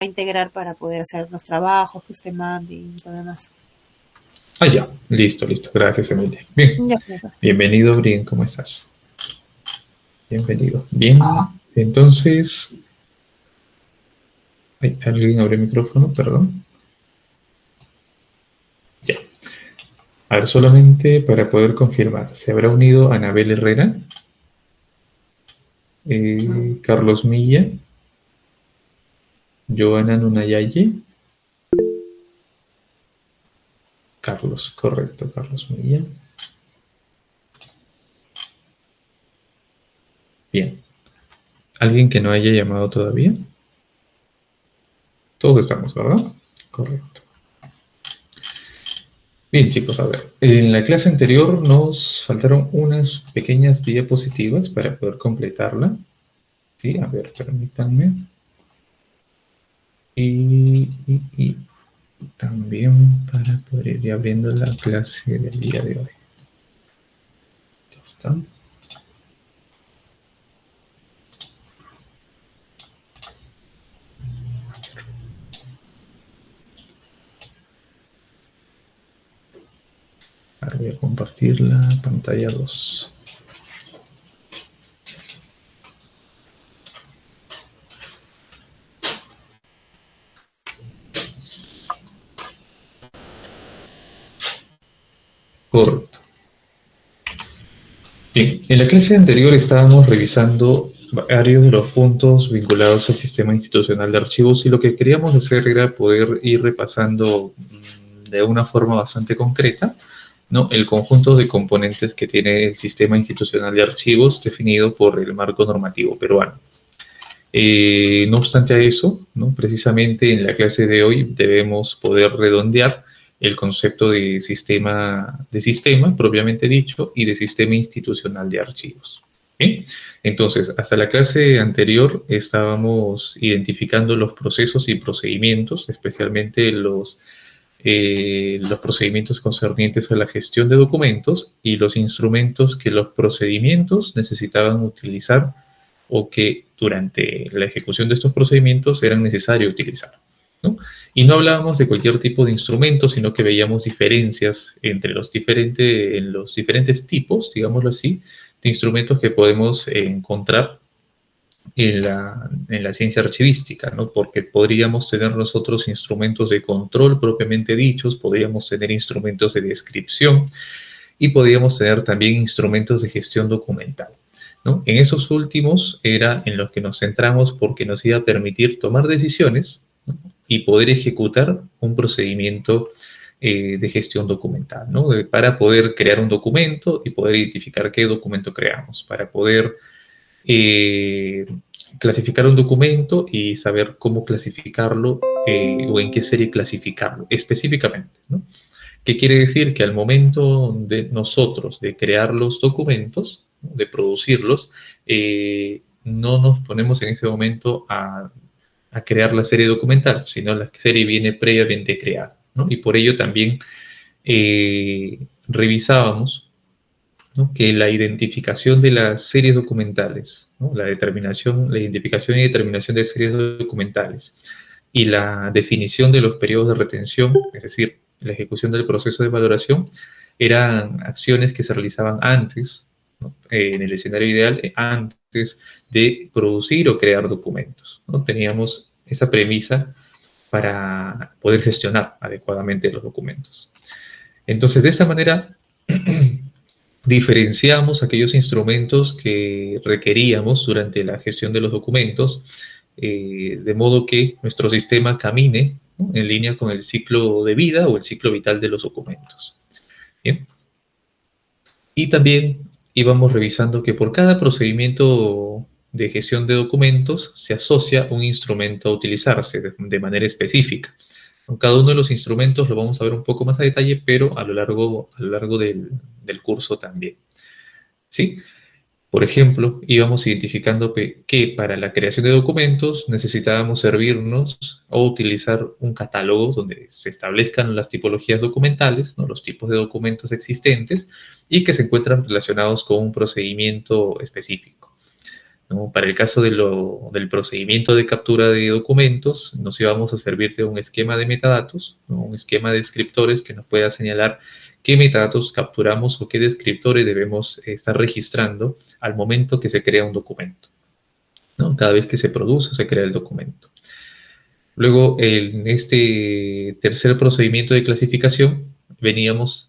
a integrar para poder hacer los trabajos que usted mande y lo demás. Ah, ya. Listo, listo. Gracias, Emilia. Bien. Ya, profe. Bienvenido, Brian. ¿Cómo estás? Bienvenido. Bien. Entonces... Ay, alguien abrió el micrófono, perdón. Ya. A ver, solamente para poder confirmar. ¿Se habrá unido Anabel Herrera? Carlos Milla. Joana Nunayaye. Carlos, correcto, Carlos Milla. Bien. ¿Alguien que no haya llamado todavía? Todos estamos, ¿verdad? Correcto. Bien, chicos, a ver. En la clase anterior nos faltaron unas pequeñas diapositivas para poder completarla. Sí, a ver, permítanme. Y también para poder ir abriendo la clase del día de hoy. Ya está. Ahora voy a compartir la pantalla 2. Correcto. Bien, en la clase anterior estábamos revisando varios de los puntos vinculados al sistema institucional de archivos y lo que queríamos hacer era poder ir repasando de una forma bastante concreta, ¿no?, el conjunto de componentes que tiene el sistema institucional de archivos definido por el marco normativo peruano. No obstante a eso, ¿no?, precisamente en la clase de hoy debemos poder redondear el concepto de sistema propiamente dicho y de sistema institucional de archivos. ¿Sí? Entonces, hasta la clase anterior estábamos identificando los procesos y procedimientos, especialmente los procedimientos concernientes a la gestión de documentos y los instrumentos que los procedimientos necesitaban utilizar o que durante la ejecución de estos procedimientos eran necesarios utilizar, ¿no? Y no hablábamos de cualquier tipo de instrumento, sino que veíamos diferencias entre los diferentes tipos, digámoslo así, de instrumentos que podemos encontrar en la ciencia archivística, ¿no? Porque podríamos tener nosotros instrumentos de control propiamente dichos, podríamos tener instrumentos de descripción y podríamos tener también instrumentos de gestión documental, ¿no? En esos últimos era en los que nos centramos porque nos iba a permitir tomar decisiones, ¿no?, y poder ejecutar un procedimiento de gestión documental, ¿no?, para poder crear un documento y poder identificar qué documento creamos, para poder clasificar un documento y saber cómo clasificarlo o en qué serie clasificarlo específicamente, ¿no? ¿Qué quiere decir? Que al momento de nosotros de crear los documentos, ¿no?, de producirlos, no nos ponemos en ese momento a crear la serie documental, sino la serie viene previamente creada, ¿no? Y por ello también revisábamos, ¿no?, que la identificación de las series documentales, ¿no?, la identificación y determinación de series documentales y la definición de los periodos de retención, es decir, la ejecución del proceso de valoración, eran acciones que se realizaban antes, ¿no?, en el escenario ideal, antes de producir o crear documentos, ¿no? Teníamos esa premisa para poder gestionar adecuadamente los documentos. Entonces, de esta manera, diferenciamos aquellos instrumentos que requeríamos durante la gestión de los documentos, de modo que nuestro sistema camine, ¿no?, en línea con el ciclo de vida o el ciclo vital de los documentos. ¿Bien? Y también íbamos revisando que por cada procedimiento de gestión de documentos se asocia un instrumento a utilizarse de manera específica. Cada uno de los instrumentos lo vamos a ver un poco más a detalle, pero a lo largo del curso también, ¿sí? Por ejemplo, íbamos identificando que para la creación de documentos necesitábamos servirnos o utilizar un catálogo donde se establezcan las tipologías documentales, ¿no?, los tipos de documentos existentes y que se encuentran relacionados con un procedimiento específico. ¿no? Para el caso del procedimiento de captura de documentos, nos íbamos a servir de un esquema de metadatos, ¿no? Un esquema de descriptores que nos pueda señalar qué metadatos capturamos o qué descriptores debemos estar registrando al momento que se crea un documento, ¿no? Cada vez que se produce o se crea el documento. Luego, en este tercer procedimiento de clasificación, teníamos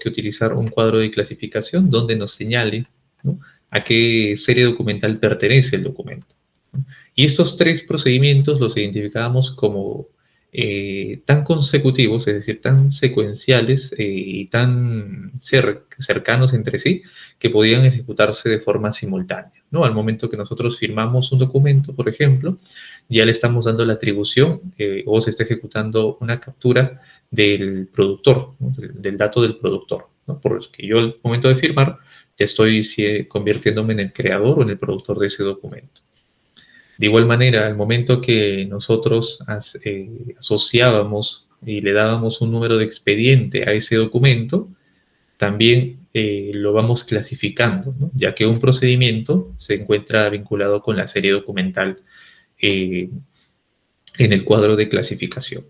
que utilizar un cuadro de clasificación donde nos señale, ¿no?, a qué serie documental pertenece el documento. Y estos tres procedimientos los identificábamos como tan consecutivos, es decir, tan secuenciales y tan cercanos entre sí, que podían ejecutarse de forma simultánea, ¿no? Al momento que nosotros firmamos un documento, por ejemplo, ya le estamos dando la atribución o se está ejecutando una captura del productor, ¿no?, del dato del productor, ¿no? Por lo que yo al momento de firmar ya estoy convirtiéndome en el creador o en el productor de ese documento. De igual manera, al momento que nosotros asociábamos y le dábamos un número de expediente a ese documento, también lo vamos clasificando, ¿no?, ya que un procedimiento se encuentra vinculado con la serie documental en el cuadro de clasificación.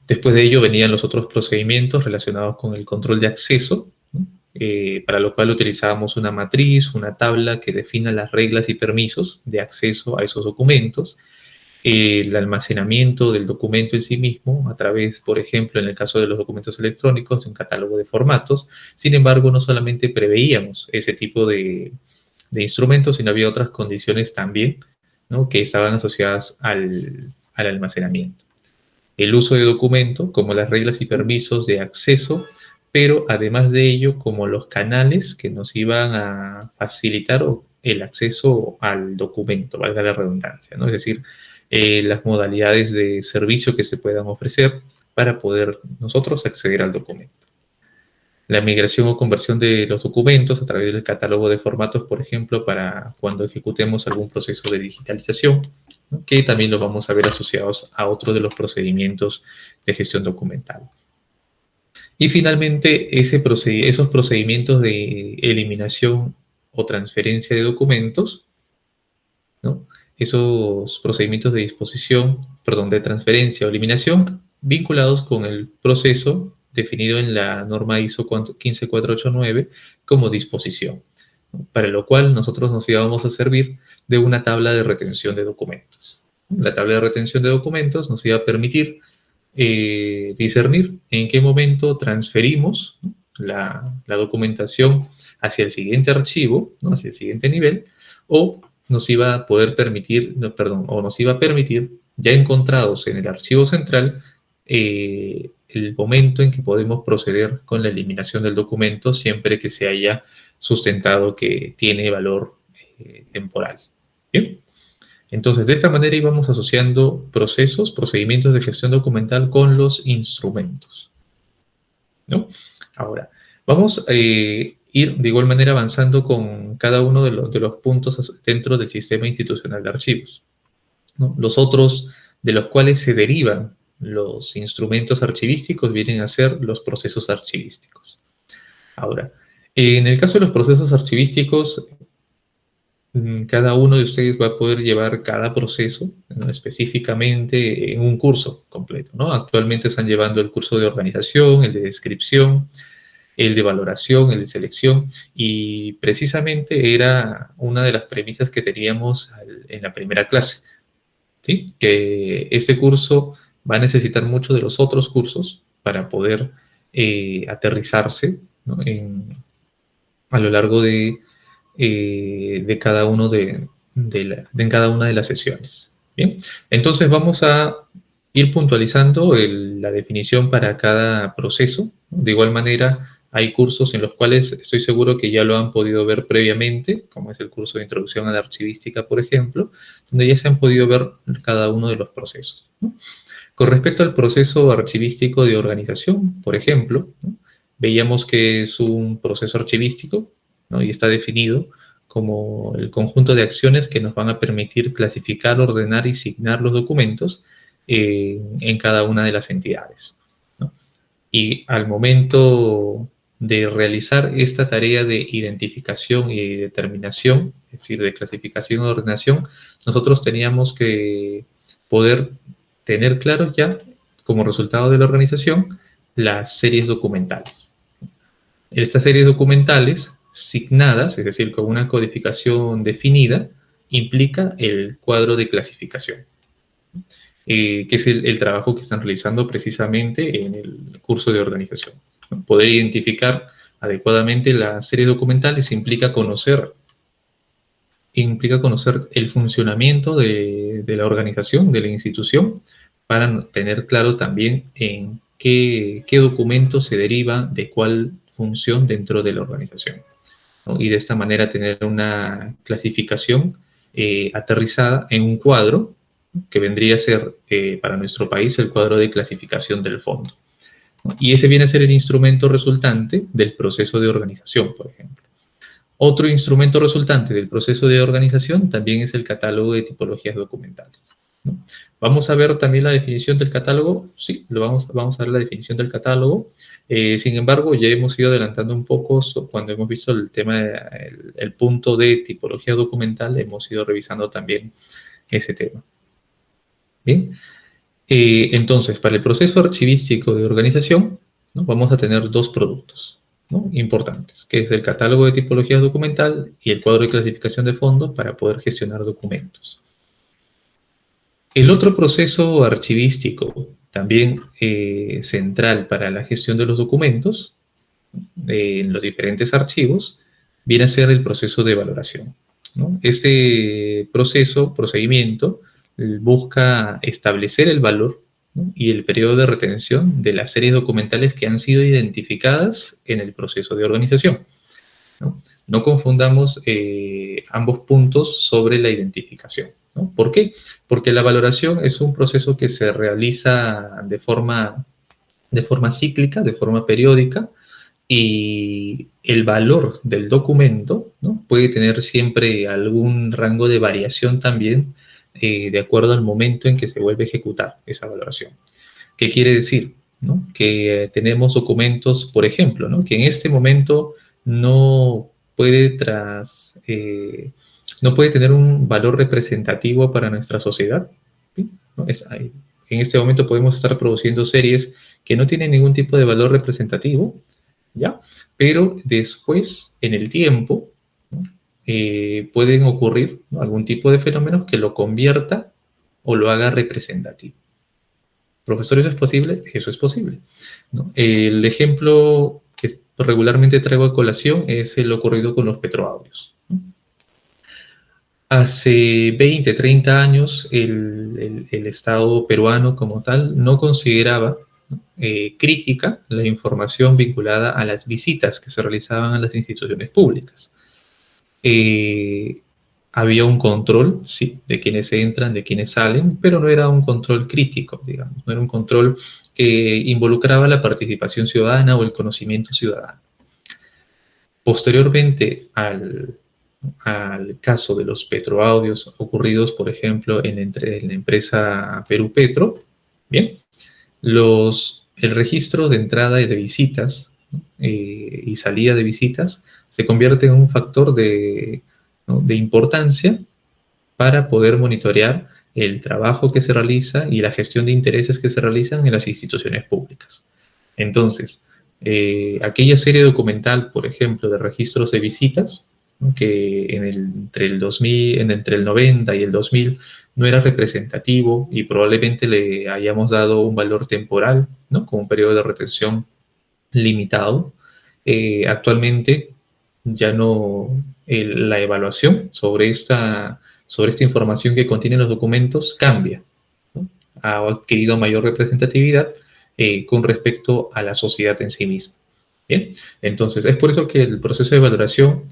Después de ello venían los otros procedimientos relacionados con el control de acceso, ¿no?, para lo cual utilizábamos una matriz, una tabla que defina las reglas y permisos de acceso a esos documentos, el almacenamiento del documento en sí mismo a través, por ejemplo, en el caso de los documentos electrónicos, de un catálogo de formatos. Sin embargo, no solamente preveíamos ese tipo de instrumentos, sino había otras condiciones también, ¿no?, que estaban asociadas al almacenamiento. El uso de documento, como las reglas y permisos de acceso, pero además de ello, como los canales que nos iban a facilitar el acceso al documento, valga la redundancia, ¿no? Es decir, las modalidades de servicio que se puedan ofrecer para poder nosotros acceder al documento. La migración o conversión de los documentos a través del catálogo de formatos, por ejemplo, para cuando ejecutemos algún proceso de digitalización, ¿no?, que también lo vamos a ver asociados a otro de los procedimientos de gestión documental. Y finalmente, esos procedimientos de eliminación o transferencia de documentos, ¿no?, esos procedimientos de de transferencia o eliminación, vinculados con el proceso definido en la norma ISO 15489 como disposición, ¿no?, para lo cual nosotros nos íbamos a servir de una tabla de retención de documentos. La tabla de retención de documentos nos iba a permitir discernir en qué momento transferimos, ¿no?, la documentación hacia el siguiente archivo, ¿no?, hacia el siguiente nivel, o nos iba a permitir, ya encontrados en el archivo central, el momento en que podemos proceder con la eliminación del documento siempre que se haya sustentado que tiene valor temporal. ¿Bien? Entonces, de esta manera íbamos asociando procedimientos de gestión documental con los instrumentos, ¿no? Ahora, vamos a ir de igual manera avanzando con cada uno de los puntos dentro del sistema institucional de archivos, ¿no? Los otros de los cuales se derivan los instrumentos archivísticos vienen a ser los procesos archivísticos. Ahora, en el caso de los procesos archivísticos, cada uno de ustedes va a poder llevar cada proceso, ¿no?, específicamente en un curso completo, ¿no? Actualmente están llevando el curso de organización, el de descripción, el de valoración, el de selección, y precisamente era una de las premisas que teníamos en la primera clase, ¿sí?, que este curso va a necesitar mucho de los otros cursos para poder aterrizarse, ¿no?, a lo largo de cada uno en cada una de las sesiones. Bien, entonces vamos a ir puntualizando la definición para cada proceso. De igual manera, hay cursos en los cuales estoy seguro que ya lo han podido ver previamente, como es el curso de Introducción a la Archivística, por ejemplo, donde ya se han podido ver cada uno de los procesos, ¿no? Con respecto al proceso archivístico de organización, por ejemplo, ¿no?, veíamos que es un proceso archivístico, ¿no?, y está definido como el conjunto de acciones que nos van a permitir clasificar, ordenar y signar los documentos en cada una de las entidades, ¿no? Y al momento de realizar esta tarea de identificación y determinación, es decir, de clasificación y ordenación, nosotros teníamos que poder tener claro ya, como resultado de la organización, las series documentales. Estas series documentales signadas, es decir, con una codificación definida, implica el cuadro de clasificación, que es el trabajo que están realizando precisamente en el curso de organización. Poder identificar adecuadamente las series documentales implica conocer el funcionamiento de la organización, de la institución, para tener claro también en qué documento se deriva de cuál función dentro de la organización, ¿no? Y de esta manera tener una clasificación aterrizada en un cuadro que vendría a ser para nuestro país el cuadro de clasificación del fondo, ¿no? Y ese viene a ser el instrumento resultante del proceso de organización, por ejemplo. Otro instrumento resultante del proceso de organización también es el catálogo de tipologías documentales, ¿no? ¿Vamos a ver también la definición del catálogo? Sí, vamos a ver la definición del catálogo. Sin embargo, ya hemos ido adelantando un poco cuando hemos visto el tema, el punto de tipología documental, hemos ido revisando también ese tema. Bien, entonces, para el proceso archivístico de organización, ¿no? Vamos a tener dos productos, ¿no?, importantes, que es el catálogo de tipologías documental y el cuadro de clasificación de fondos para poder gestionar documentos. El otro proceso archivístico, también central para la gestión de los documentos en los diferentes archivos, viene a ser el proceso de valoración, ¿no? Este procedimiento, busca establecer el valor, ¿no?, y el periodo de retención de las series documentales que han sido identificadas en el proceso de organización, ¿no? No confundamos ambos puntos sobre la identificación, ¿no? ¿Por qué? Porque la valoración es un proceso que se realiza de forma cíclica, de forma periódica, y el valor del documento, ¿no?, puede tener siempre algún rango de variación también, de acuerdo al momento en que se vuelve a ejecutar esa valoración. ¿Qué quiere decir? ¿No? Que tenemos documentos, por ejemplo, ¿no?, que en este momento no puede tener un valor representativo para nuestra sociedad, ¿sí? ¿No? En este momento podemos estar produciendo series que no tienen ningún tipo de valor representativo, ¿ya? Pero después, en el tiempo, ¿no?, pueden ocurrir, ¿no?, algún tipo de fenómenos que lo convierta o lo haga representativo. ¿Profesor, eso es posible? Eso es posible, ¿no? El ejemplo que regularmente traigo a colación es el ocurrido con los petroaudios, ¿no? Hace 20, 30 años el Estado peruano como tal no consideraba crítica la información vinculada a las visitas que se realizaban a las instituciones públicas. Había un control, sí, de quienes entran, de quienes salen, pero no era un control crítico, digamos, no era un control que involucraba la participación ciudadana o el conocimiento ciudadano. Posteriormente al caso de los petroaudios ocurridos, por ejemplo, en la empresa Perú Petro, bien, el registro de entrada y de visitas, ¿no?, y salida de visitas se convierte en un factor ¿no?, de importancia para poder monitorear el trabajo que se realiza y la gestión de intereses que se realizan en las instituciones públicas. Entonces, aquella serie documental, por ejemplo, de registros de visitas, ¿no?, que entre el 90 y el 2000 no era representativo y probablemente le hayamos dado un valor temporal, ¿no?, con un periodo de retención limitado, actualmente ya no, la evaluación sobre esta información que contienen los documentos cambia, ¿no? Ha adquirido mayor representatividad con respecto a la sociedad en sí misma. Bien, entonces es por eso que el proceso de valoración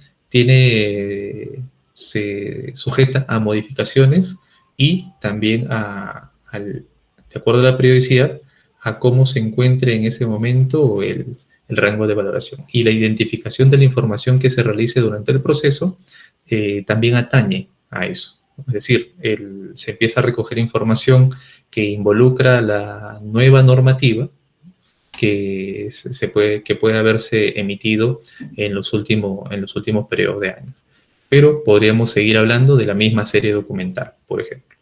se sujeta a modificaciones y también de acuerdo a la periodicidad, a cómo se encuentre en ese momento el rango de valoración. Y la identificación de la información que se realice durante el proceso también atañe a eso. Es decir, se empieza a recoger información que involucra la nueva normativa que puede haberse emitido en los últimos periodos de años. Pero podríamos seguir hablando de la misma serie documental, por ejemplo.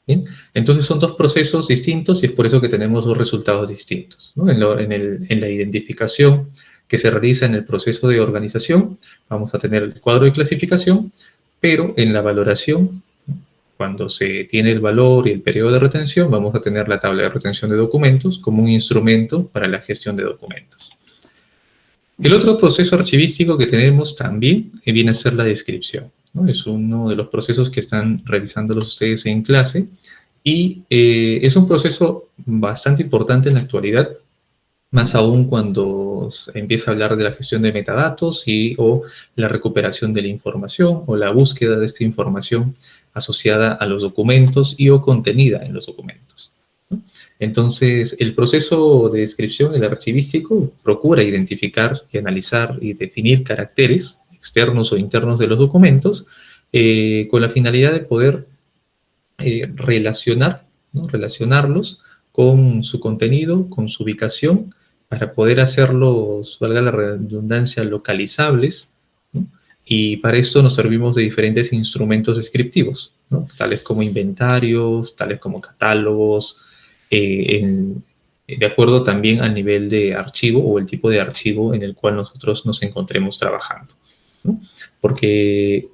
¿Bien? Entonces son dos procesos distintos y es por eso que tenemos dos resultados distintos, ¿no? En la identificación que se realiza en el proceso de organización, vamos a tener el cuadro de clasificación, pero en la valoración, cuando se tiene el valor y el periodo de retención, vamos a tener la tabla de retención de documentos como un instrumento para la gestión de documentos. El otro proceso archivístico que tenemos también viene a ser la descripción, ¿no? Es uno de los procesos que están realizándolos ustedes en clase y es un proceso bastante importante en la actualidad, más aún cuando se empieza a hablar de la gestión de metadatos o la recuperación de la información o la búsqueda de esta información asociada a los documentos o contenida en los documentos, ¿no? Entonces, el proceso de descripción, el archivístico, procura identificar y analizar y definir caracteres externos o internos de los documentos con la finalidad de poder relacionarlos con su contenido, con su ubicación, para poder hacerlos, valga la redundancia, localizables, ¿no? Y para esto nos servimos de diferentes instrumentos descriptivos, ¿no? Tales como inventarios, tales como catálogos, de acuerdo también al nivel de archivo o el tipo de archivo en el cual nosotros nos encontremos trabajando, ¿no? Porque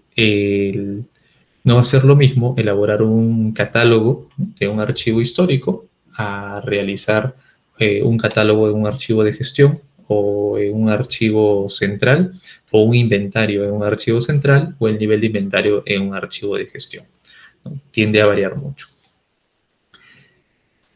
no va a ser lo mismo elaborar un catálogo de un archivo histórico a realizar un catálogo en un archivo de gestión o en un archivo central, o un inventario en un archivo central, o el nivel de inventario en un archivo de gestión, ¿no? Tiende a variar mucho.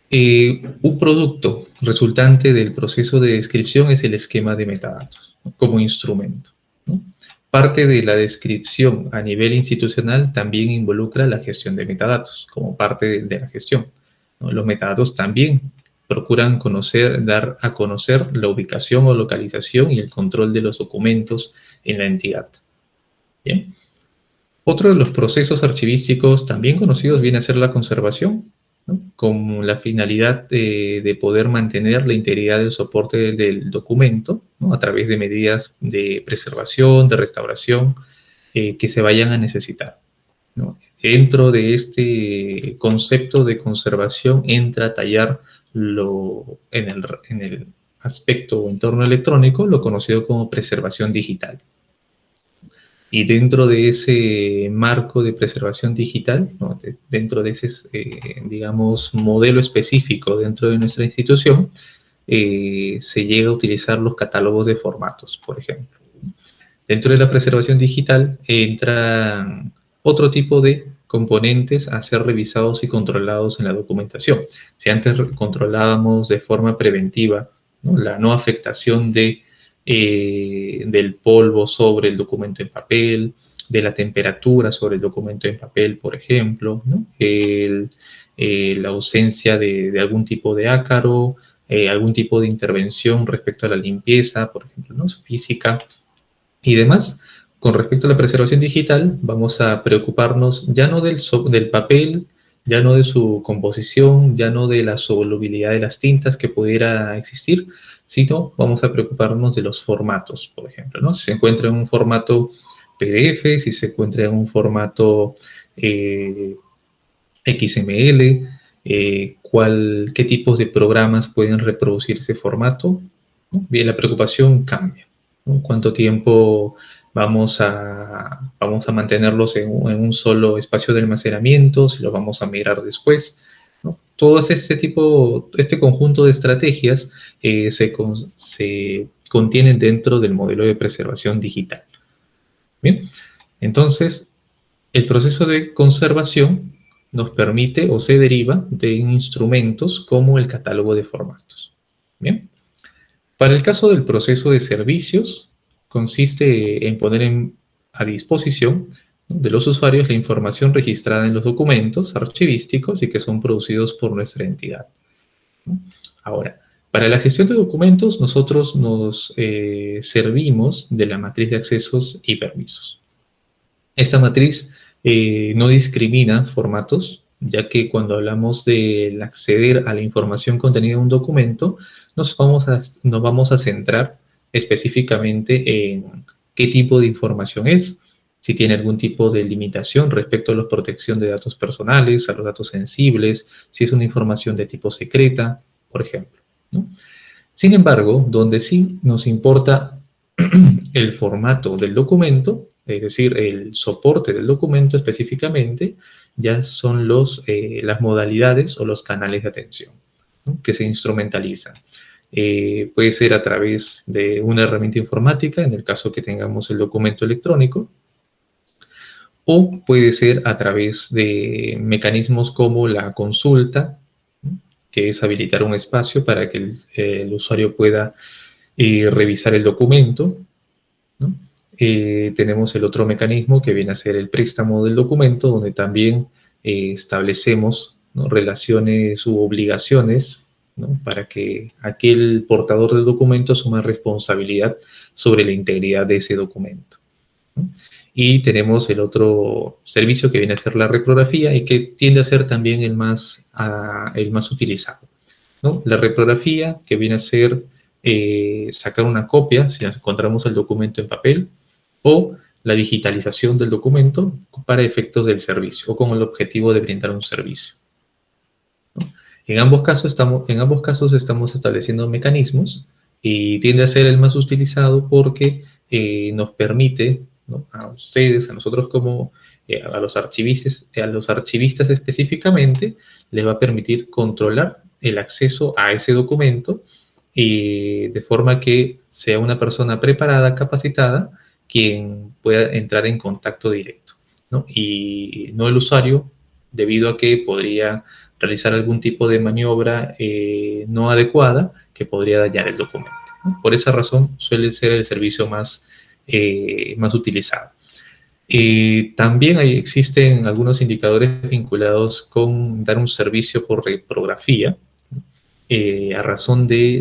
Un producto resultante del proceso de descripción es el esquema de metadatos, ¿no? Como instrumento, ¿no? Parte de la descripción a nivel institucional también involucra la gestión de metadatos, como parte de la gestión, ¿no? Los metadatos también procuran dar a conocer la ubicación o localización y el control de los documentos en la entidad. Bien. Otro de los procesos archivísticos también conocidos viene a ser la conservación, ¿no? Con la finalidad de poder mantener la integridad del soporte del documento, ¿no? A través de medidas de preservación, de restauración, que se vayan a necesitar, ¿no? Dentro de este concepto de conservación entra a tallar en el aspecto o entorno electrónico, lo conocido como preservación digital. Y dentro de ese marco de preservación digital, ¿no? Dentro de ese, digamos, modelo específico dentro de nuestra institución, se llega a utilizar los catálogos de formatos, por ejemplo. Dentro de la preservación digital entran otro tipo de componentes a ser revisados y controlados en la documentación. Si antes controlábamos de forma preventiva, ¿no? La no afectación del polvo sobre el documento en papel, de la temperatura sobre el documento en papel, por ejemplo, ¿no? La ausencia de algún tipo de ácaro, algún tipo de intervención respecto a la limpieza, por ejemplo, ¿no? Física y demás. Con respecto a la preservación digital, vamos a preocuparnos ya no del papel, ya no de su composición, ya no de la solubilidad de las tintas que pudiera existir, sino vamos a preocuparnos de los formatos, por ejemplo, ¿no? Si se encuentra en un formato PDF, si se encuentra en un formato XML, qué tipos de programas pueden reproducir ese formato, ¿no? Bien, la preocupación cambia, ¿no? ¿Cuánto tiempo vamos a mantenerlos en un solo espacio de almacenamiento? Si los vamos a migrar después, ¿no? Todo este conjunto de estrategias se contienen dentro del modelo de preservación digital. Bien, entonces el proceso de conservación nos permite o se deriva de instrumentos como el catálogo de formatos. Bien, para el caso del proceso de servicios, consiste en poner a disposición, ¿no?, de los usuarios la información registrada en los documentos archivísticos y que son producidos por nuestra entidad, ¿no? Ahora, para la gestión de documentos nosotros nos servimos de la matriz de accesos y permisos. Esta matriz no discrimina formatos, ya que cuando hablamos del acceder a la información contenida en un documento, nos vamos a centrar específicamente en qué tipo de información es, si tiene algún tipo de limitación respecto a la protección de datos personales, a los datos sensibles, si es una información de tipo secreta, por ejemplo, ¿no? Sin embargo, donde sí nos importa el formato del documento, es decir, el soporte del documento específicamente, ya son las modalidades o los canales de atención, ¿no?, que se instrumentalizan. Puede ser a través de una herramienta informática, en el caso que tengamos el documento electrónico, o puede ser a través de mecanismos como la consulta, ¿no?, que es habilitar un espacio para que el usuario pueda revisar el documento, ¿no? Tenemos el otro mecanismo que viene a ser el préstamo del documento, donde también establecemos, ¿no?, relaciones u obligaciones, ¿no?, para que aquel portador del documento asuma responsabilidad sobre la integridad de ese documento, ¿no? Y tenemos el otro servicio que viene a ser la reprografía y que tiende a ser también el más utilizado, ¿no? La reprografía, que viene a ser sacar una copia si nos encontramos el documento en papel, o la digitalización del documento para efectos del servicio o con el objetivo de brindar un servicio, ¿no? En ambos casos estamos estableciendo mecanismos y tiende a ser el más utilizado porque nos permite, ¿no?, a ustedes, a nosotros como a los archivistas específicamente, les va a permitir controlar el acceso a ese documento de forma que sea una persona preparada, capacitada, quien pueda entrar en contacto directo, ¿no?, y no el usuario, debido a que podría realizar algún tipo de maniobra no adecuada que podría dañar el documento, ¿no? Por esa razón suele ser el servicio más utilizado. También existen algunos indicadores vinculados con dar un servicio por reprografía, a razón de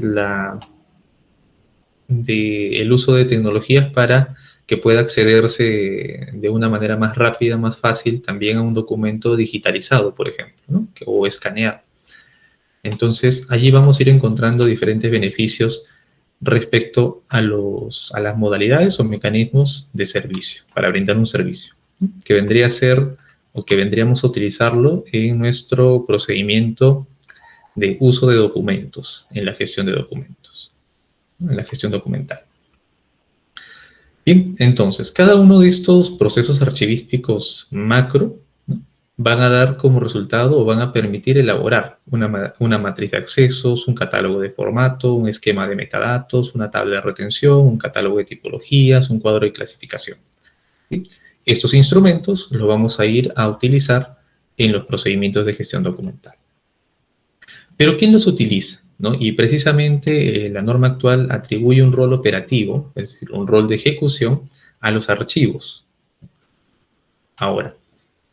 el uso de tecnologías para que pueda accederse de una manera más rápida, más fácil, también a un documento digitalizado, por ejemplo, ¿no?, o escaneado. Entonces, allí vamos a ir encontrando diferentes beneficios respecto a las modalidades o mecanismos de servicio, para brindar un servicio, ¿no?, que vendría a ser o que vendríamos a utilizarlo en nuestro procedimiento de uso de documentos, en la gestión de documentos, ¿no?, en la gestión documental. Bien, entonces, cada uno de estos procesos archivísticos macro, ¿no?, van a dar como resultado o van a permitir elaborar una matriz de accesos, un catálogo de formato, un esquema de metadatos, una tabla de retención, un catálogo de tipologías, un cuadro de clasificación, ¿sí? Estos instrumentos los vamos a ir a utilizar en los procedimientos de gestión documental. Pero ¿quién los utiliza?, ¿no? Y precisamente la norma actual atribuye un rol operativo, es decir, un rol de ejecución, a los archivos. Ahora,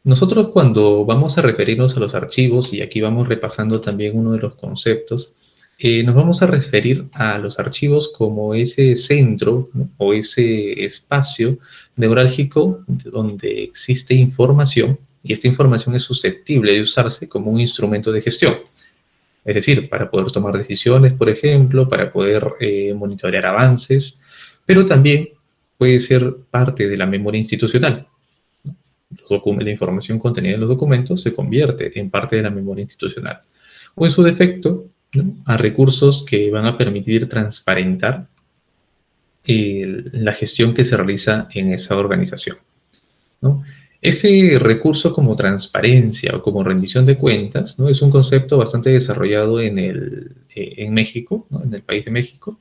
nosotros cuando vamos a referirnos a los archivos, y aquí vamos repasando también uno de los conceptos, nos vamos a referir a los archivos como ese centro, ¿no?, o ese espacio neurálgico donde existe información, y esta información es susceptible de usarse como un instrumento de gestión. Es decir, para poder tomar decisiones, por ejemplo, para poder monitorear avances, pero también puede ser parte de la memoria institucional. La información contenida en los documentos se convierte en parte de la memoria institucional. O en su defecto, ¿no?, a recursos que van a permitir transparentar la gestión que se realiza en esa organización, ¿no? Ese recurso como transparencia o como rendición de cuentas, ¿no?, es un concepto bastante desarrollado en México, ¿no?, en el país de México,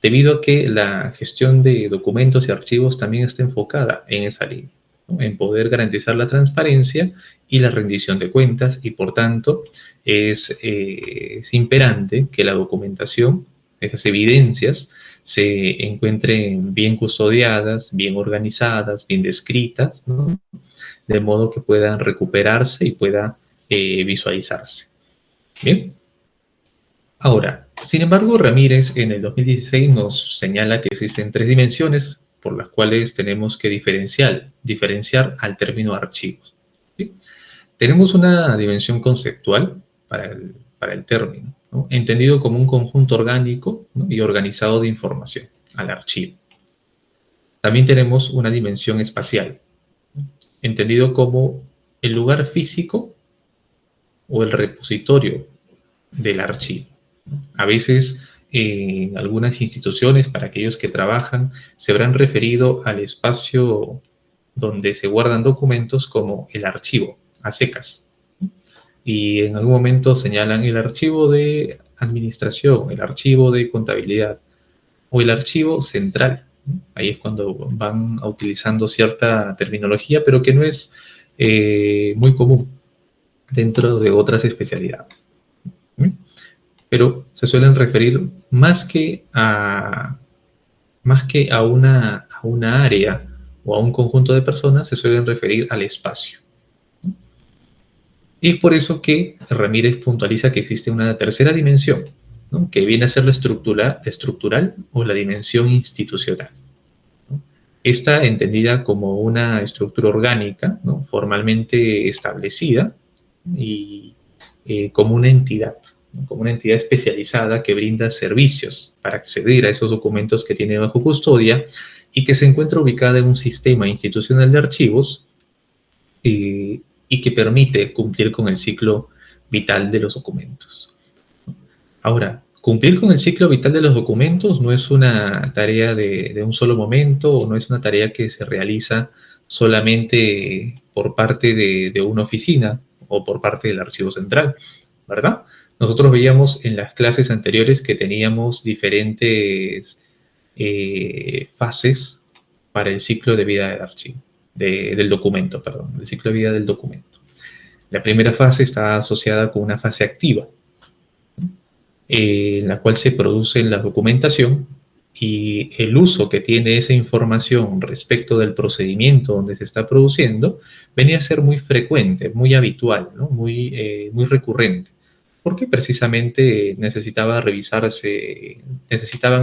debido a que la gestión de documentos y archivos también está enfocada en esa línea, ¿no?, en poder garantizar la transparencia y la rendición de cuentas, y por tanto es imperante que la documentación, esas evidencias, se encuentren bien custodiadas, bien organizadas, bien descritas, ¿no?, de modo que puedan recuperarse y pueda visualizarse. Bien. Ahora, sin embargo, Ramírez en el 2016 nos señala que existen 3 dimensiones por las cuales tenemos que diferenciar al término archivos, ¿sí? Tenemos una dimensión conceptual para el término, ¿no? Entendido como un conjunto orgánico, ¿no? y organizado de información, al archivo. También tenemos una dimensión espacial, entendido como el lugar físico o el repositorio del archivo. A veces en algunas instituciones, para aquellos que trabajan, se habrán referido al espacio donde se guardan documentos como el archivo, a secas. Y en algún momento señalan el archivo de administración, el archivo de contabilidad o el archivo central. Ahí es cuando van utilizando cierta terminología, pero que no es muy común dentro de otras especialidades. Pero se suelen referir más que a una área o a un conjunto de personas, se suelen referir al espacio. Y es por eso que Ramírez puntualiza que existe una tercera dimensión, ¿no? Que viene a ser la estructural o la dimensión institucional, ¿no? Esta entendida como una estructura orgánica, ¿no? Formalmente establecida y como una entidad, ¿no? Como una entidad especializada que brinda servicios para acceder a esos documentos que tiene bajo custodia y que se encuentra ubicada en un sistema institucional de archivos y que permite cumplir con el ciclo vital de los documentos. Ahora, cumplir con el ciclo vital de los documentos no es una tarea de un solo momento, o no es una tarea que se realiza solamente por parte de una oficina o por parte del archivo central, ¿verdad? Nosotros veíamos en las clases anteriores que teníamos diferentes fases para el ciclo de vida del archivo. Del documento, perdón, el ciclo de vida del documento. La primera fase está asociada con una fase activa, en la cual se produce la documentación y el uso que tiene esa información respecto del procedimiento donde se está produciendo venía a ser muy frecuente, muy habitual, ¿no? muy recurrente, porque precisamente necesitaban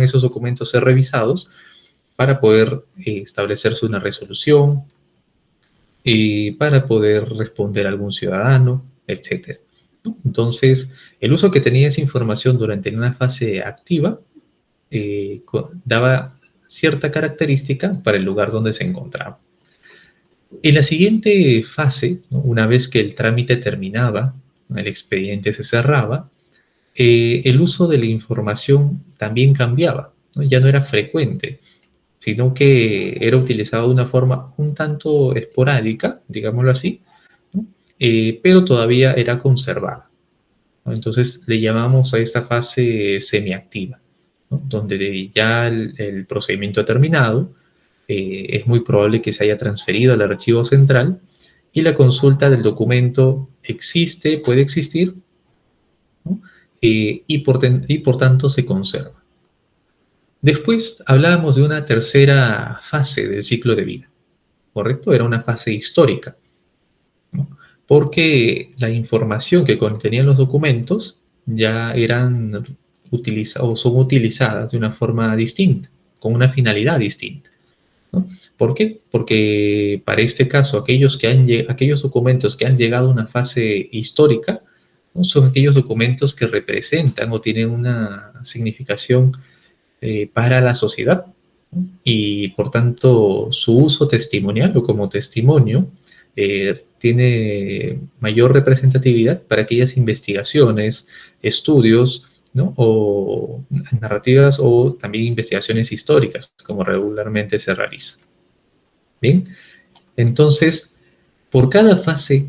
esos documentos ser revisados para poder establecerse una resolución, y para poder responder a algún ciudadano, etc. Entonces, el uso que tenía esa información durante una fase activa daba cierta característica para el lugar donde se encontraba. En la siguiente fase, ¿no? Una vez que el trámite terminaba, el expediente se cerraba, el uso de la información también cambiaba, ¿no? Ya no era frecuente, sino que era utilizado de una forma un tanto esporádica, digámoslo así, ¿no? Pero todavía era conservada, ¿no? Entonces le llamamos a esta fase semiactiva, ¿no? Donde ya el procedimiento ha terminado, es muy probable que se haya transferido al archivo central y la consulta del documento puede existir, ¿no? Y por tanto se conserva. Después hablábamos de una tercera fase del ciclo de vida, ¿correcto? Era una fase histórica, ¿no? Porque la información que contenían los documentos ya eran son utilizadas de una forma distinta, con una finalidad distinta, ¿no? ¿Por qué? Porque para este caso aquellos documentos que han llegado a una fase histórica, ¿no? Son aquellos documentos que representan o tienen una significación para la sociedad, ¿no? Y por tanto su uso testimonial o como testimonio tiene mayor representatividad para aquellas investigaciones, estudios, ¿no? O narrativas o también investigaciones históricas, como regularmente se realiza. Bien, entonces, por cada fase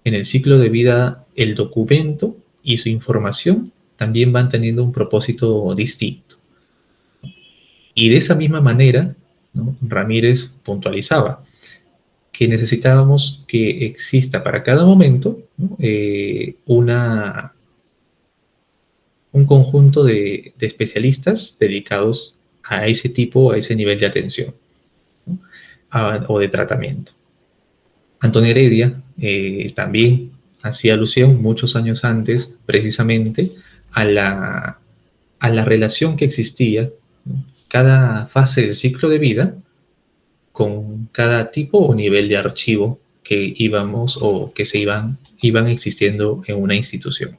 en el ciclo de vida, el documento y su información también van teniendo un propósito distinto. Y de esa misma manera, ¿no? Ramírez puntualizaba que necesitábamos que exista para cada momento, ¿no? Un conjunto de especialistas dedicados a ese nivel de atención, ¿no? O de tratamiento. Antonio Heredia también hacía alusión muchos años antes precisamente a la relación que existía, ¿no? Cada fase del ciclo de vida con cada tipo o nivel de archivo que íbamos o que se iban iban existiendo en una institución.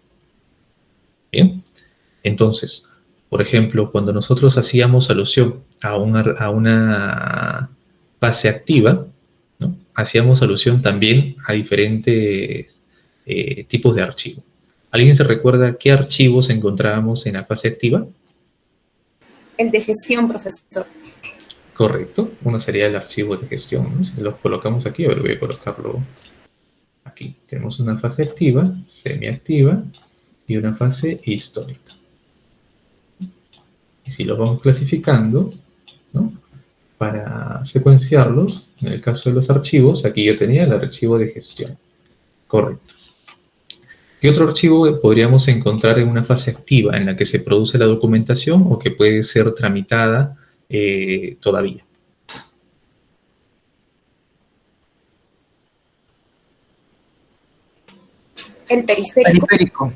Bien, entonces, por ejemplo, cuando nosotros hacíamos alusión a una fase activa, ¿no? Hacíamos alusión también a diferentes tipos de archivo. ¿Alguien se recuerda qué archivos encontrábamos en la fase activa? El de gestión, profesor. Correcto, uno sería el archivo de gestión, ¿no? Si lo colocamos aquí, a ver, voy a colocarlo aquí. Tenemos una fase activa, semiactiva y una fase histórica. Y si los vamos clasificando, ¿no? Para secuenciarlos, en el caso de los archivos, aquí yo tenía el archivo de gestión. Correcto. ¿Qué otro archivo podríamos encontrar en una fase activa en la que se produce la documentación o que puede ser tramitada todavía? El periférico. Periférico.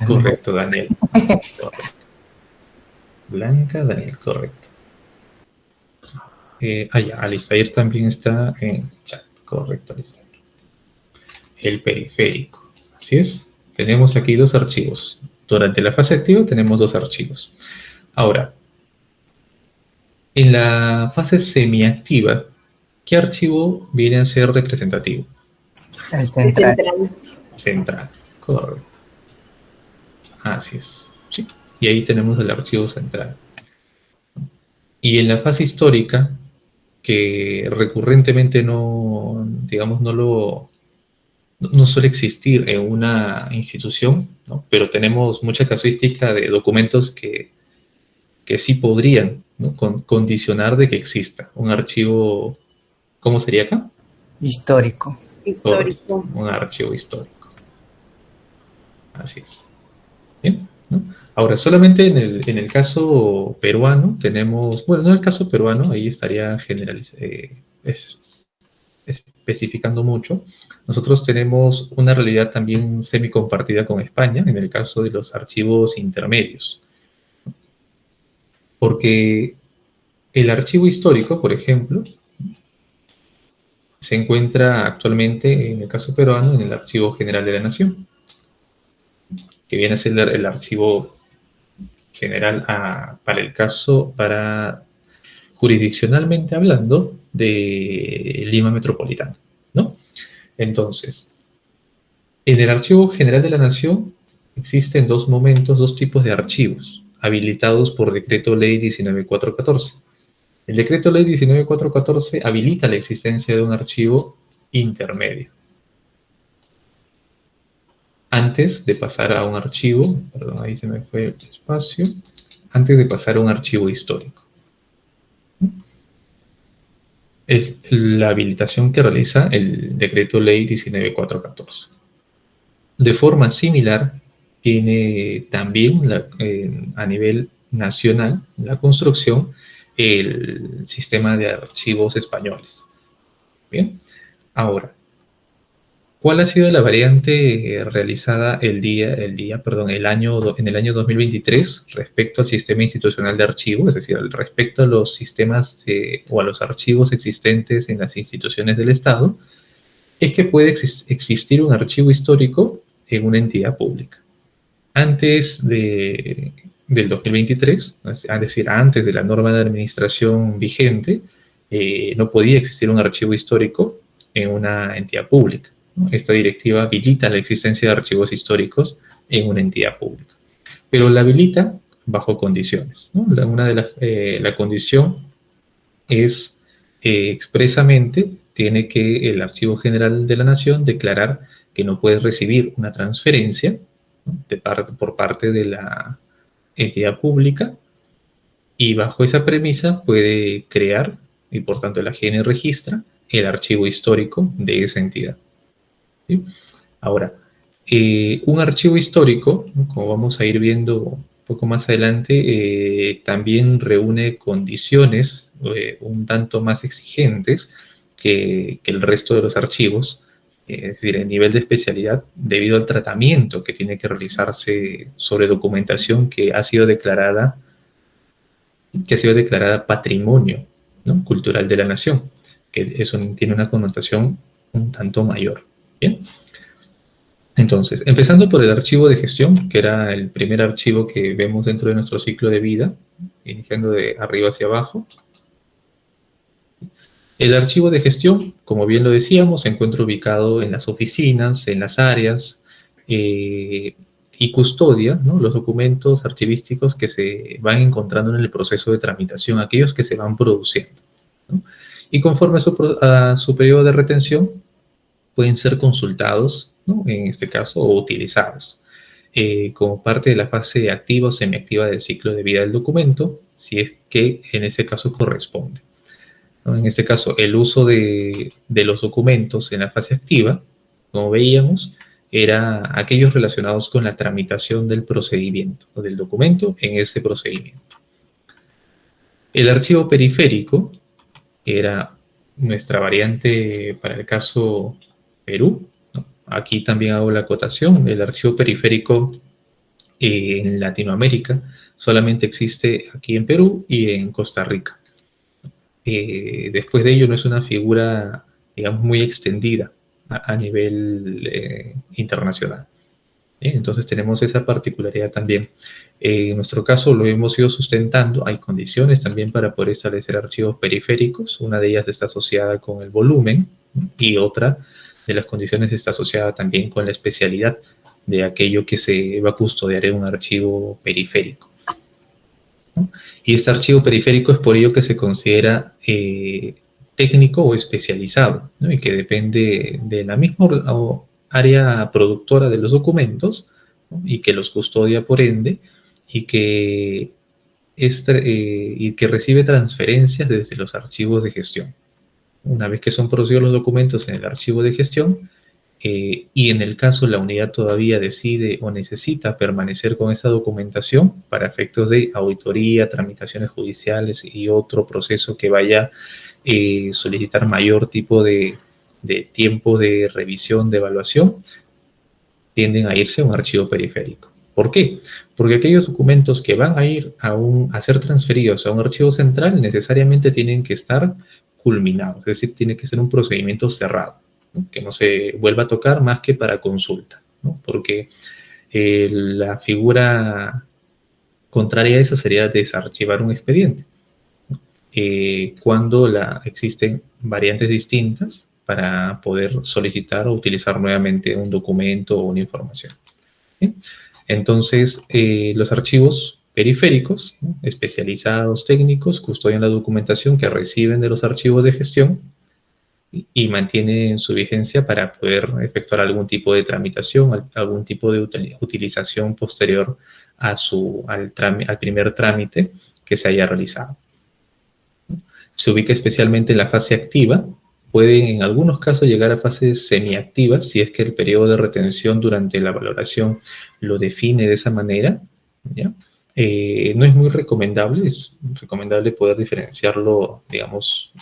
Correcto, Daniel. Correcto. Blanca, Daniel, correcto. Ya, Alistair también está en chat. Correcto, Alistair. El periférico. Así es. Tenemos aquí dos archivos. Durante la fase activa tenemos dos archivos. Ahora, en la fase semiactiva, ¿qué archivo viene a ser representativo? El central. Central, correcto. Así es. Sí. Y ahí tenemos el archivo central. Y en la fase histórica, que recurrentemente no suele existir en una institución, ¿no? Pero tenemos mucha casuística de documentos que sí podrían, ¿no? condicionar de que exista un archivo. ¿Cómo sería acá? Histórico. Histórico. Un archivo histórico. Así es. Bien, ¿no? Ahora, solamente en el caso peruano tenemos, bueno, no en el caso peruano, ahí estaría especificando mucho. Nosotros tenemos una realidad también semicompartida con España, en el caso de los archivos intermedios. Porque el archivo histórico, por ejemplo, se encuentra actualmente, en el caso peruano, en el Archivo General de la Nación, que viene a ser el archivo general para jurisdiccionalmente hablando, de Lima Metropolitana, ¿no? Entonces, en el Archivo General de la Nación existen dos tipos de archivos habilitados por Decreto Ley 19414. El Decreto Ley 19414 habilita la existencia de un archivo intermedio. Antes de pasar a un archivo, perdón, ahí se me fue el espacio, antes de pasar a un archivo histórico. Es la habilitación que realiza el Decreto Ley 19414. De forma similar, tiene también a nivel nacional la construcción el sistema de archivos españoles. Bien, ahora, ¿cuál ha sido la variante realizada en el año 2023 respecto al sistema institucional de archivos? Es decir, respecto a los sistemas o a los archivos existentes en las instituciones del Estado, es que puede existir un archivo histórico en una entidad pública. Antes del 2023, es decir, antes de la norma de administración vigente, no podía existir un archivo histórico en una entidad pública. Esta directiva habilita la existencia de archivos históricos en una entidad pública, pero la habilita bajo condiciones, ¿no? La condición es expresamente tiene que el Archivo General de la Nación declarar que no puede recibir una transferencia, ¿no? por parte de la entidad pública, y bajo esa premisa puede crear, y por tanto la GN registra, el archivo histórico de esa entidad. ¿Sí? Ahora, un archivo histórico, ¿no? Como vamos a ir viendo un poco más adelante, también reúne condiciones un tanto más exigentes que el resto de los archivos, es decir, el nivel de especialidad, debido al tratamiento que tiene que realizarse sobre documentación que ha sido declarada patrimonio, ¿no? cultural de la nación, que eso tiene una connotación un tanto mayor. Bien, Entonces, empezando por el archivo de gestión, que era el primer archivo que vemos dentro de nuestro ciclo de vida, iniciando de arriba hacia abajo. El archivo de gestión, como bien lo decíamos, se encuentra ubicado en las oficinas, en las áreas, y custodia, ¿no?, los documentos archivísticos que se van encontrando en el proceso de tramitación, aquellos que se van produciendo, ¿no? Y conforme a su periodo de retención, pueden ser consultados, ¿no?, en este caso, o utilizados como parte de la fase activa o semiactiva del ciclo de vida del documento, si es que en ese caso corresponde, ¿no? En este caso, el uso de los documentos en la fase activa, como veíamos, era aquellos relacionados con la tramitación del procedimiento o del documento en ese procedimiento. El archivo periférico era nuestra variante para el caso Perú, ¿no? Aquí también hago la acotación. El archivo periférico en Latinoamérica solamente existe aquí en Perú y en Costa Rica. Después de ello no es una figura, digamos, muy extendida a nivel internacional. Entonces tenemos esa particularidad también. En nuestro caso lo hemos ido sustentando. Hay condiciones también para poder establecer archivos periféricos. Una de ellas está asociada con el volumen, ¿no?, y otra de las condiciones está asociada también con la especialidad de aquello que se va a custodiar en un archivo periférico, ¿no? Y este archivo periférico es por ello que se considera técnico o especializado, ¿no?, y que depende de la misma área productora de los documentos, ¿no?, y que los custodia por ende, y que recibe transferencias desde los archivos de gestión. Una vez que son producidos los documentos en el archivo de gestión, y en el caso la unidad todavía decide o necesita permanecer con esa documentación para efectos de auditoría, tramitaciones judiciales y otro proceso que vaya a solicitar mayor tipo de tiempo de revisión, de evaluación, tienden a irse a un archivo periférico. ¿Por qué? Porque aquellos documentos que van a ir a ser transferidos a un archivo central necesariamente tienen que estar culminados, es decir, tiene que ser un procedimiento cerrado, ¿no?, que no se vuelva a tocar más que para consulta, ¿no?, porque la figura contraria a esa sería desarchivar un expediente, ¿no?, cuando existen variantes distintas para poder solicitar o utilizar nuevamente un documento o una información. ¿Sí? Entonces, los archivos periféricos, ¿no?, especializados, técnicos, custodian la documentación que reciben de los archivos de gestión y mantienen su vigencia para poder efectuar algún tipo de tramitación, algún tipo de utilización posterior al primer trámite que se haya realizado. Se ubica especialmente en la fase activa. Pueden en algunos casos llegar a fases semiactivas si es que el periodo de retención durante la valoración lo define de esa manera, ¿ya? No es muy recomendable, es recomendable poder diferenciarlo, digamos,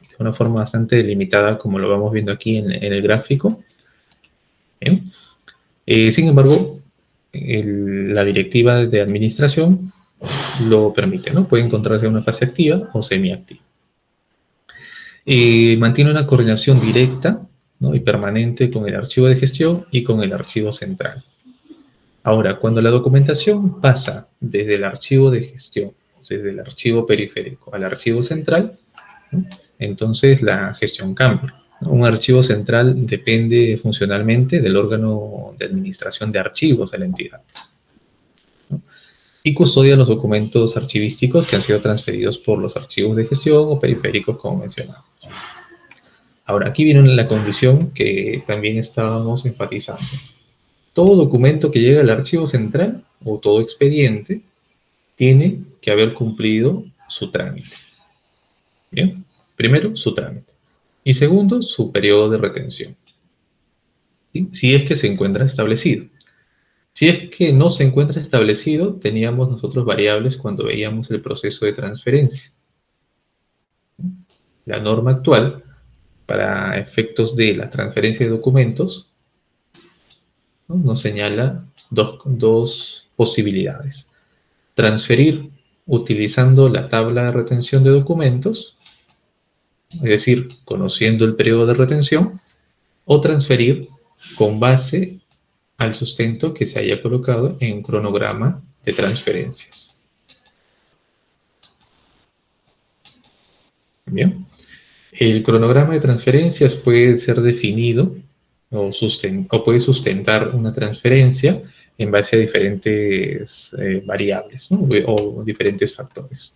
de una forma bastante delimitada como lo vamos viendo aquí en el gráfico. Sin embargo, la directiva de administración lo permite, ¿no? Puede encontrarse en una fase activa o semiactiva. Mantiene una coordinación directa, ¿no?, y permanente con el archivo de gestión y con el archivo central. Ahora, cuando la documentación pasa desde el archivo de gestión, desde el archivo periférico al archivo central, ¿no?, entonces la gestión cambia, ¿no? Un archivo central depende funcionalmente del órgano de administración de archivos de la entidad, ¿no?, y custodia los documentos archivísticos que han sido transferidos por los archivos de gestión o periféricos, como mencionamos. Ahora, aquí viene la condición que también estábamos enfatizando. Todo documento que llega al archivo central o todo expediente tiene que haber cumplido su trámite. Bien, primero su trámite y segundo su periodo de retención, ¿sí?, si es que se encuentra establecido. Si es que no se encuentra establecido, teníamos nosotros variables cuando veíamos el proceso de transferencia. La norma actual, para efectos de la transferencia de documentos, ¿no?, nos señala dos posibilidades. Transferir utilizando la tabla de retención de documentos, es decir, conociendo el periodo de retención, o transferir con base al sustento que se haya colocado en un cronograma de transferencias. Bien. El cronograma de transferencias puede ser definido o puede sustentar una transferencia en base a diferentes variables, ¿no? O diferentes factores.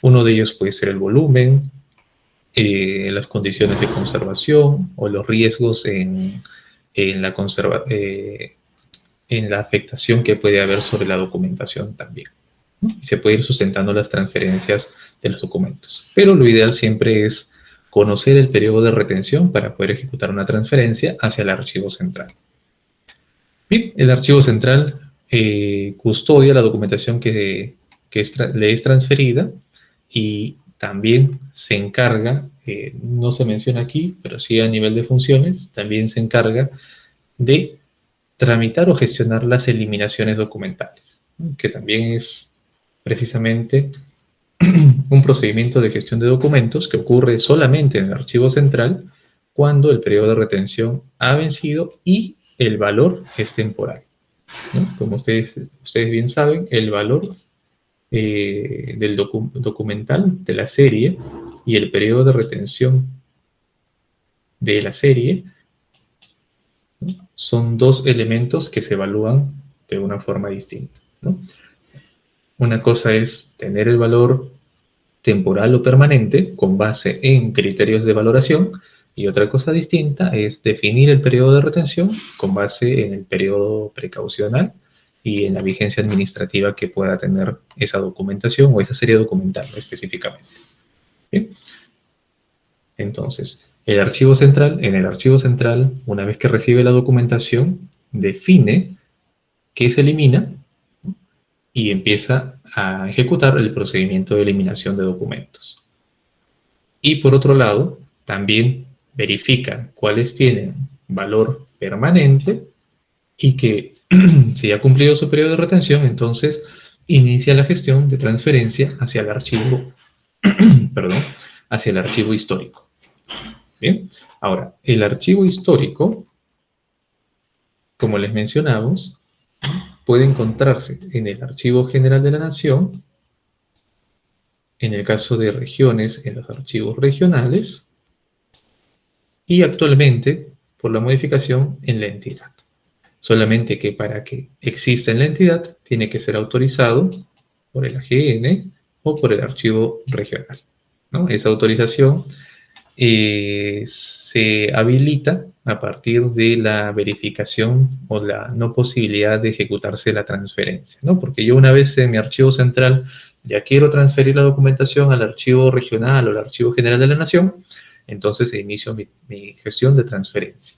Uno de ellos puede ser el volumen, las condiciones de conservación o los riesgos en la afectación que puede haber sobre la documentación también, ¿no? Y se puede ir sustentando las transferencias de los documentos. Pero lo ideal siempre es conocer el periodo de retención para poder ejecutar una transferencia hacia el archivo central. Bien, el archivo central custodia la documentación que le es transferida y también se encarga, no se menciona aquí, pero sí a nivel de funciones, también se encarga de tramitar o gestionar las eliminaciones documentales, ¿no? Que también es precisamente un procedimiento de gestión de documentos que ocurre solamente en el archivo central cuando el periodo de retención ha vencido y el valor es temporal, ¿no? Como ustedes bien saben, el valor del documental de la serie y el periodo de retención de la serie, ¿no? Son dos elementos que se evalúan de una forma distinta, ¿no? Una cosa es tener el valor temporal o permanente con base en criterios de valoración y otra cosa distinta es definir el periodo de retención con base en el periodo precaucional y en la vigencia administrativa que pueda tener esa documentación o esa serie documental específicamente. ¿Bien? Entonces, en el archivo central, una vez que recibe la documentación, define qué se elimina y empieza a ejecutar el procedimiento de eliminación de documentos. Y por otro lado, también verifica cuáles tienen valor permanente y que si ha cumplido su periodo de retención, entonces inicia la gestión de transferencia hacia el archivo, hacia el archivo histórico. Bien, ahora, el archivo histórico, como les mencionamos, puede encontrarse en el Archivo General de la Nación, en el caso de regiones, en los archivos regionales, y actualmente, por la modificación, en la entidad. Solamente que para que exista en la entidad, tiene que ser autorizado por el AGN o por el archivo regional, ¿no? Esa autorización se habilita a partir de la verificación o la no posibilidad de ejecutarse la transferencia, ¿no? Porque yo una vez en mi archivo central ya quiero transferir la documentación al archivo regional o al archivo general de la nación, entonces inicio mi gestión de transferencia.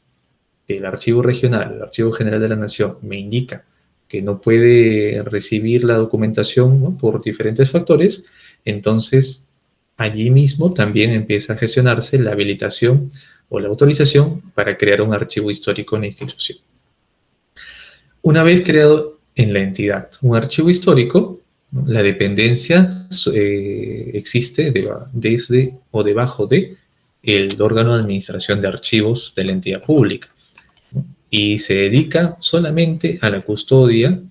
El archivo regional, el archivo general de la nación me indica que no puede recibir la documentación, ¿no? Por diferentes factores, entonces allí mismo también empieza a gestionarse la habilitación o la autorización para crear un archivo histórico en la institución. Una vez creado en la entidad un archivo histórico, ¿no? La dependencia existe desde o debajo de el órgano de administración de archivos de la entidad pública, ¿no? Y se dedica solamente a la custodia,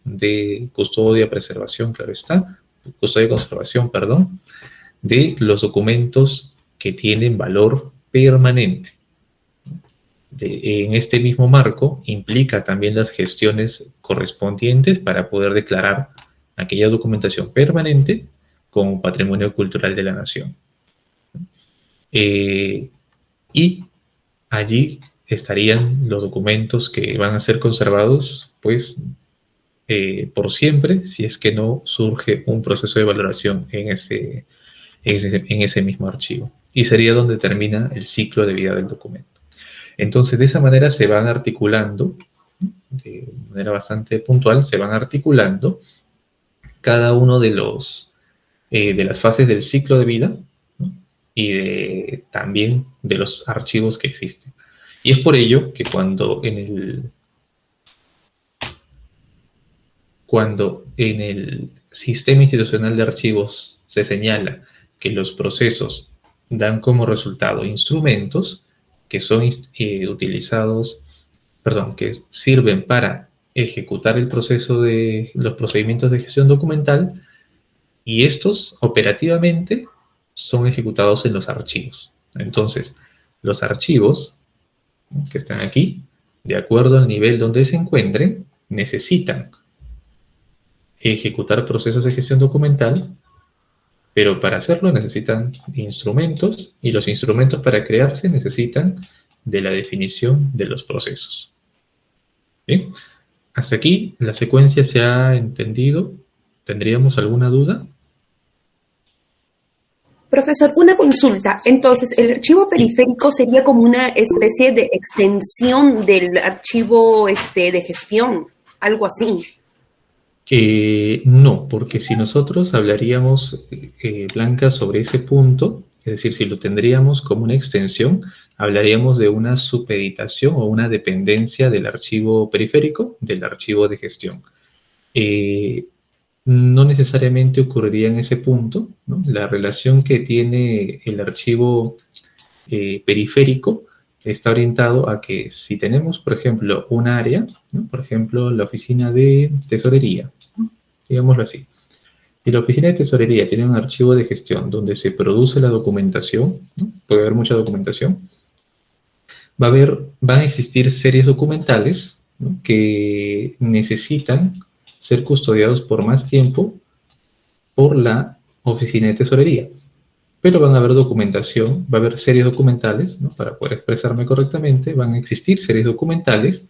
conservación, perdón, de los documentos que tienen valor permanente. En este mismo marco implica también las gestiones correspondientes para poder declarar aquella documentación permanente como patrimonio cultural de la nación. Y allí estarían los documentos que van a ser conservados, pues, por siempre, si es que no surge un proceso de valoración en ese mismo archivo. Y sería donde termina el ciclo de vida del documento. Entonces, de esa manera se van articulando, de manera bastante puntual, se van articulando cada uno de las fases del ciclo de vida, ¿no? Y también de los archivos que existen. Y es por ello que cuando en el sistema institucional de archivos se señala que los procesos dan como resultado instrumentos que son que sirven para ejecutar el proceso de los procedimientos de gestión documental, y estos operativamente son ejecutados en los archivos. Entonces, los archivos que están aquí, de acuerdo al nivel donde se encuentren, necesitan ejecutar procesos de gestión documental, pero para hacerlo necesitan instrumentos, y los instrumentos para crearse necesitan de la definición de los procesos. ¿Bien? Hasta aquí la secuencia se ha entendido. ¿Tendríamos alguna duda? Profesor, una consulta. Entonces, ¿el archivo periférico sería como una especie de extensión del archivo de gestión? Algo así. No, porque si nosotros hablaríamos, Blanca, sobre ese punto, es decir, si lo tendríamos como una extensión, hablaríamos de una supeditación o una dependencia del archivo periférico del archivo de gestión. No necesariamente ocurriría en ese punto, ¿no? La relación que tiene el archivo periférico está orientado a que si tenemos, por ejemplo, un área, ¿no? Por ejemplo, la oficina de tesorería, ¿no? Digámoslo así. Si la oficina de tesorería tiene un archivo de gestión donde se produce la documentación, ¿no? Puede haber mucha documentación, van a existir series documentales, ¿no? Que necesitan ser custodiados por más tiempo por la oficina de tesorería. Pero van a haber documentación, va a haber series documentales, ¿no? Para poder expresarme correctamente, van a existir series documentales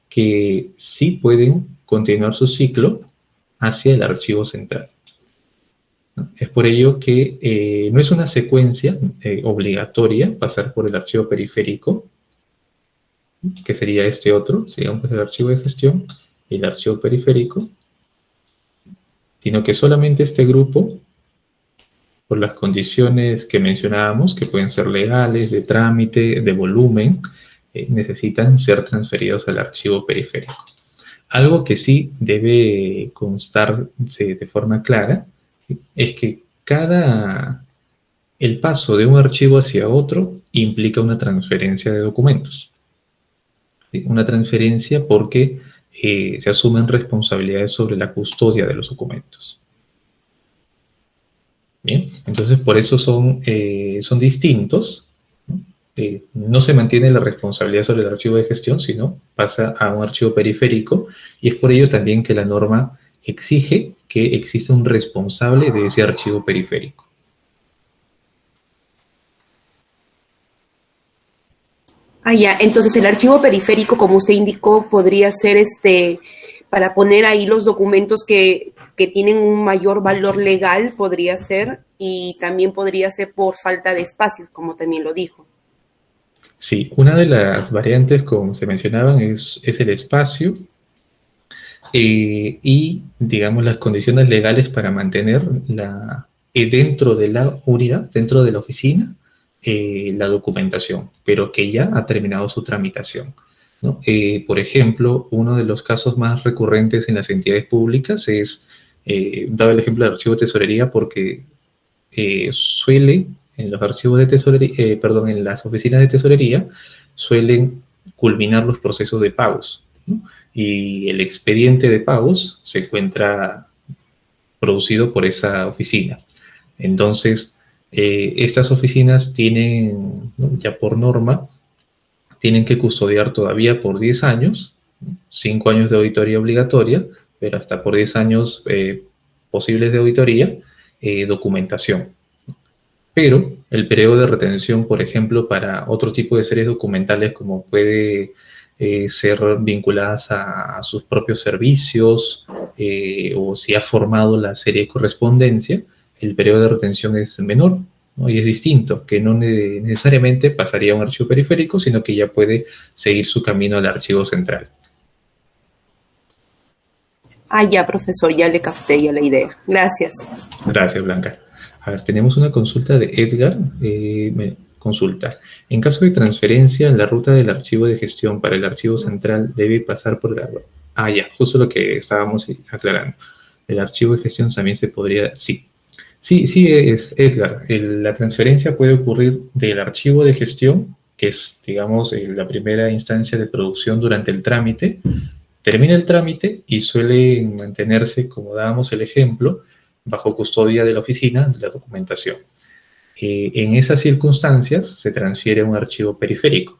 que sí pueden continuar su ciclo hacia el archivo central, ¿no? Es por ello que no es una secuencia obligatoria pasar por el archivo periférico, que sería este otro, digamos el archivo de gestión y el archivo periférico, sino que solamente este grupo, por las condiciones que mencionábamos, que pueden ser legales, de trámite, de volumen, necesitan ser transferidos al archivo periférico. Algo que sí debe constar de forma clara es que el paso de un archivo hacia otro implica una transferencia de documentos. ¿Sí? Una transferencia porque se asumen responsabilidades sobre la custodia de los documentos. Bien, entonces por eso son distintos, ¿no? No se mantiene la responsabilidad sobre el archivo de gestión, sino pasa a un archivo periférico, y es por ello también que la norma exige que exista un responsable de ese archivo periférico. Ah, ya. Entonces, el archivo periférico, como usted indicó, podría ser para poner ahí los documentos que tienen un mayor valor legal, podría ser, y también podría ser por falta de espacio, como también lo dijo. Sí, una de las variantes, como se mencionaban, es el espacio y, digamos, las condiciones legales para mantener dentro de la unidad, dentro de la oficina, la documentación, pero que ya ha terminado su tramitación, ¿no? Por ejemplo, uno de los casos más recurrentes en las entidades públicas es, daba el ejemplo del archivo de tesorería porque suele, en los archivos de tesorería, en las oficinas de tesorería, suelen culminar los procesos de pagos, ¿no? Y el expediente de pagos se encuentra producido por esa oficina. Entonces, estas oficinas tienen, ¿no? Ya por norma, tienen que custodiar todavía por 10 años, 5 años de auditoría obligatoria, pero hasta por 10 años posibles de auditoría, documentación. Pero el periodo de retención, por ejemplo, para otro tipo de series documentales, como puede ser vinculadas a sus propios servicios, o si ha formado la serie de correspondencia, el periodo de retención es menor, ¿no? Y es distinto, que no necesariamente pasaría a un archivo periférico, sino que ya puede seguir su camino al archivo central. Ah, ya, profesor, ya le capté ya la idea. Gracias. Gracias, Blanca. A ver, tenemos una consulta de Edgar. Consulta. En caso de transferencia, la ruta del archivo de gestión para el archivo central debe pasar por la... Ah, ya, justo lo que estábamos aclarando. El archivo de gestión también se podría... Sí, es Edgar. La transferencia puede ocurrir del archivo de gestión, que es, digamos, la primera instancia de producción durante el trámite, termina el trámite y suelen mantenerse, como dábamos el ejemplo, bajo custodia de la oficina de la documentación. En esas circunstancias se transfiere a un archivo periférico.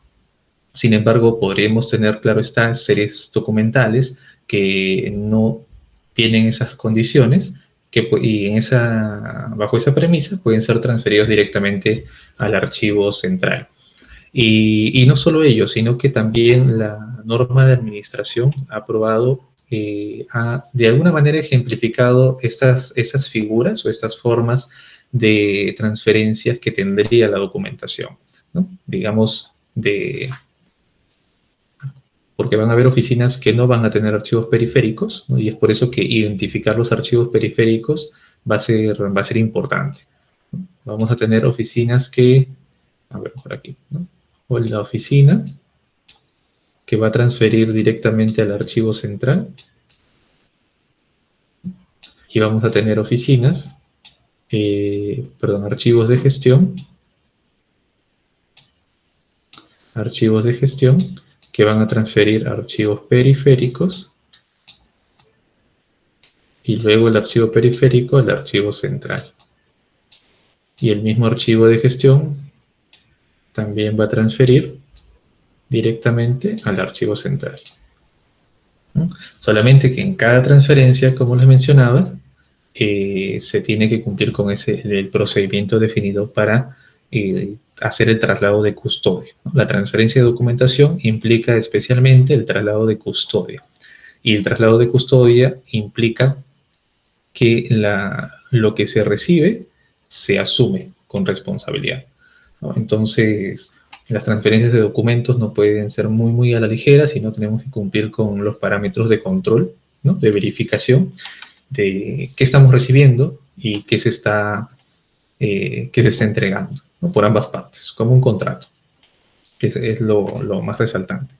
Sin embargo, podríamos tener, claro está, series documentales que no tienen esas condiciones y bajo esa premisa pueden ser transferidos directamente al archivo central. Y no solo ello, sino que también la norma de administración ha aprobado, ha de alguna manera ejemplificado esas figuras o estas formas de transferencias que tendría la documentación, ¿no? Digamos, porque van a haber oficinas que no van a tener archivos periféricos, ¿no? Y es por eso que identificar los archivos periféricos va a ser importante, ¿no? Vamos a tener oficinas que, a ver, por aquí, ¿no? O la oficina que va a transferir directamente al archivo central, y vamos a tener oficinas, archivos de gestión que van a transferir archivos periféricos y luego el archivo periférico al archivo central. Y el mismo archivo de gestión también va a transferir directamente al archivo central, ¿no? Solamente que en cada transferencia, como les mencionaba, se tiene que cumplir con el procedimiento definido para hacer el traslado de custodia, ¿no? La transferencia de documentación implica especialmente el traslado de custodia. Y el traslado de custodia implica que lo que se recibe se asume con responsabilidad, ¿no? Entonces, las transferencias de documentos no pueden ser muy a la ligera, sino tenemos que cumplir con los parámetros de control, ¿no? De verificación de qué estamos recibiendo y qué se está entregando, ¿no? Por ambas partes, como un contrato, que es lo más resaltante.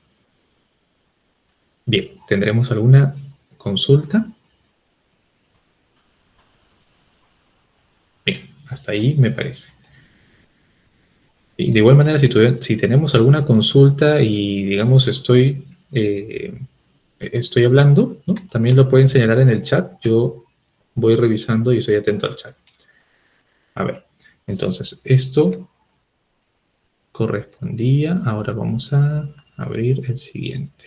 Bien, ¿tendremos alguna consulta? Bien, hasta ahí me parece. Y de igual manera, si tenemos alguna consulta y, digamos, estoy hablando, ¿no? También lo pueden señalar en el chat. Yo voy revisando y estoy atento al chat. A ver, entonces, esto correspondía. Ahora vamos a abrir el siguiente.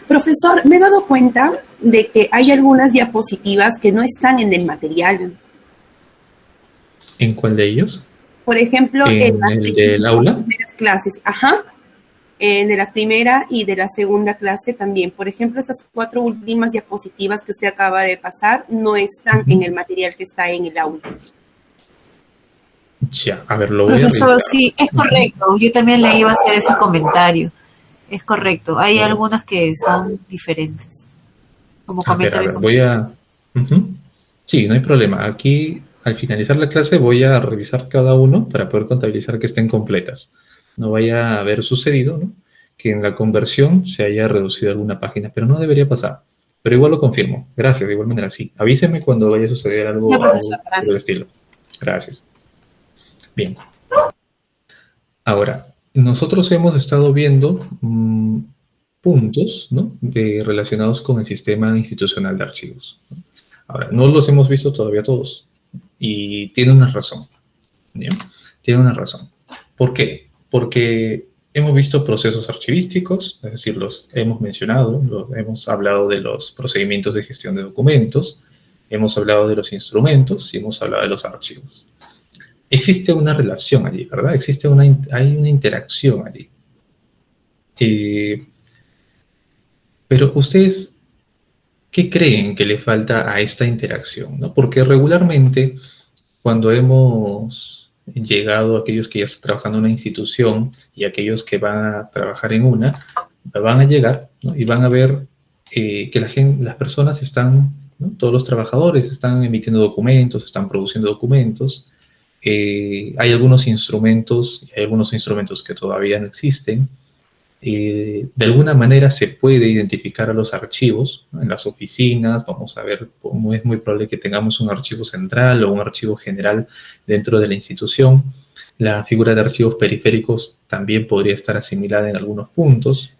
Profesor, me he dado cuenta de que hay algunas diapositivas que no están en el material. ¿En cuál de ellos? Por ejemplo, ¿En el del aula? Primeras clases, ajá. De la primera y de la segunda clase también. Por ejemplo, estas 4 últimas diapositivas que usted acaba de pasar no están en el material que está en el aula. Ya, a ver, lo voy a revisar. Profesor, sí, es correcto. Yo también le iba a hacer ese comentario. Es correcto. Hay algunas que son diferentes. Como comenta mi compañero. Sí, no hay problema. Aquí, al finalizar la clase, voy a revisar cada uno para poder contabilizar que estén completas. No vaya a haber sucedido, ¿no?, que en la conversión se haya reducido alguna página, pero no debería pasar. Pero igual lo confirmo. Gracias, de igual manera, sí. Avíseme cuando vaya a suceder algo por el estilo. Gracias. Bien. Ahora, nosotros hemos estado viendo puntos, ¿no?, relacionados con el sistema institucional de archivos, ¿no? Ahora, no los hemos visto todavía todos. Y tiene una razón. ¿Bien? Tiene una razón. ¿Por qué? Porque hemos visto procesos archivísticos, es decir, los hemos mencionado, hemos hablado de los procedimientos de gestión de documentos, hemos hablado de los instrumentos y hemos hablado de los archivos. Existe una relación allí, ¿verdad? Hay una interacción allí. Pero ustedes, ¿qué creen que le falta a esta interacción, ¿no? Porque regularmente, cuando hemos llegado a aquellos que ya están trabajando en una institución y aquellos que van a trabajar en una, van a llegar, ¿no?, y van a ver que las personas están, ¿no?, todos los trabajadores están emitiendo documentos, están produciendo documentos. Hay algunos instrumentos que todavía no existen. De alguna manera se puede identificar a los archivos, ¿no?, en las oficinas. Vamos a ver cómo es muy probable que tengamos un archivo central o un archivo general dentro de la institución. La figura de archivos periféricos también podría estar asimilada en algunos puntos.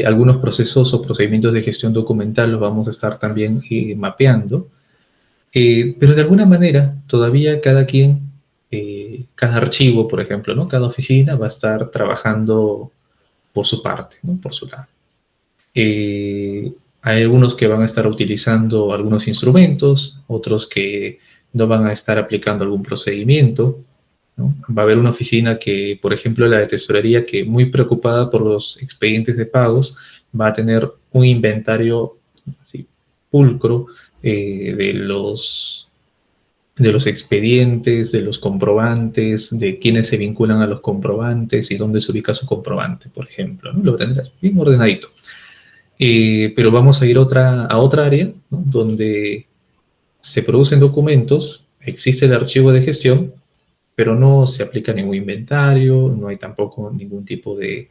Algunos procesos o procedimientos de gestión documental los vamos a estar también mapeando, pero de alguna manera todavía cada quien, cada archivo, por ejemplo, ¿no? Cada oficina va a estar trabajando por su parte, ¿no? Por su lado. Hay algunos que van a estar utilizando algunos instrumentos, otros que no van a estar aplicando algún procedimiento, ¿no? Va a haber una oficina que, por ejemplo, la de tesorería, que muy preocupada por los expedientes de pagos, va a tener un inventario así, pulcro de los expedientes, de los comprobantes, de quiénes se vinculan a los comprobantes y dónde se ubica su comprobante, por ejemplo, ¿no? Lo tendrás bien ordenadito. Pero vamos a ir a otra área, ¿no? Donde se producen documentos, existe el archivo de gestión, pero no se aplica ningún inventario, no hay tampoco ningún tipo de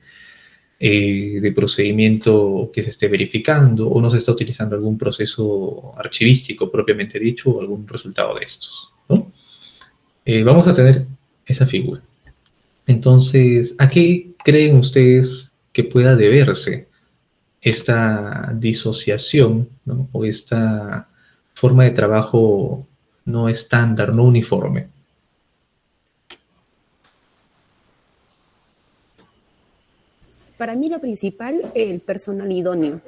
procedimiento que se esté verificando, o no se está utilizando algún proceso archivístico propiamente dicho, o algún resultado de estos, ¿no? Vamos a tener esa figura. Entonces, ¿a qué creen ustedes que pueda deberse esta disociación, ¿no? O esta forma de trabajo no estándar, no uniforme? Para mí lo principal, el personal idóneo.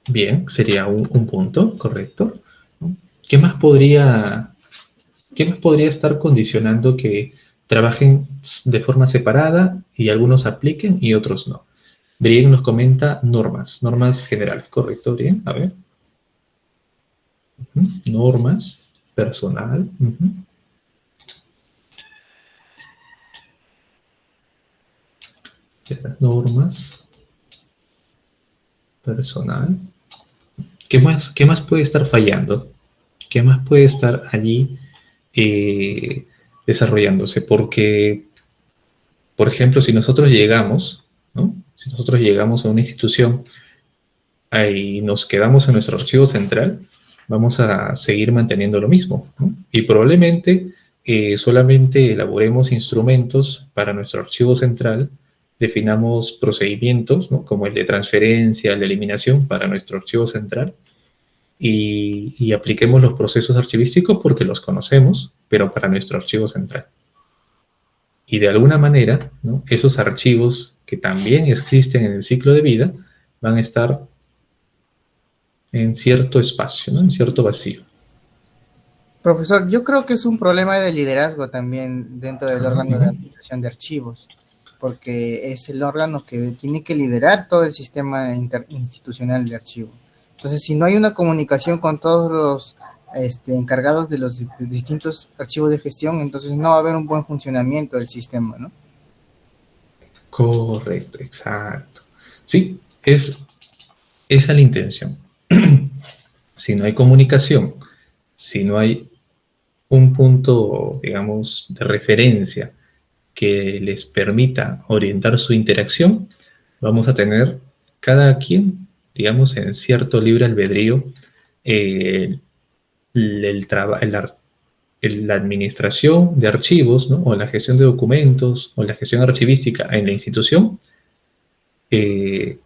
Bien, sería un punto, correcto, ¿no? ¿Qué más podría estar condicionando que trabajen de forma separada y algunos apliquen y otros no? Brien nos comenta normas generales, ¿correcto, Brien? A ver. Normas, personal. Normas, personal. ¿Qué más puede estar fallando? ¿Qué más puede estar allí desarrollándose? Porque, por ejemplo, si nosotros llegamos, ¿no? Si nosotros llegamos a una institución y nos quedamos en nuestro archivo central, vamos a seguir manteniendo lo mismo, ¿no? Y probablemente solamente elaboremos instrumentos para nuestro archivo central, definamos procedimientos, ¿no? Como el de transferencia, el de eliminación para nuestro archivo central, y apliquemos los procesos archivísticos porque los conocemos, pero para nuestro archivo central. Y de alguna manera, ¿no? Esos archivos que también existen en el ciclo de vida van a estar en cierto espacio, ¿no? En cierto vacío. Profesor, yo creo que es un problema de liderazgo también dentro del órgano de administración de archivos, porque es el órgano que tiene que liderar todo el sistema interinstitucional de archivo. Entonces, si no hay una comunicación con todos los encargados de los distintos archivos de gestión, entonces no va a haber un buen funcionamiento del sistema, ¿no? Correcto, exacto. Sí, esa la intención. Si no hay comunicación, si no hay un punto, digamos, de referencia que les permita orientar su interacción, vamos a tener cada quien, digamos, en cierto libre albedrío, la administración de archivos, ¿no? O la gestión de documentos, o la gestión archivística en la institución, de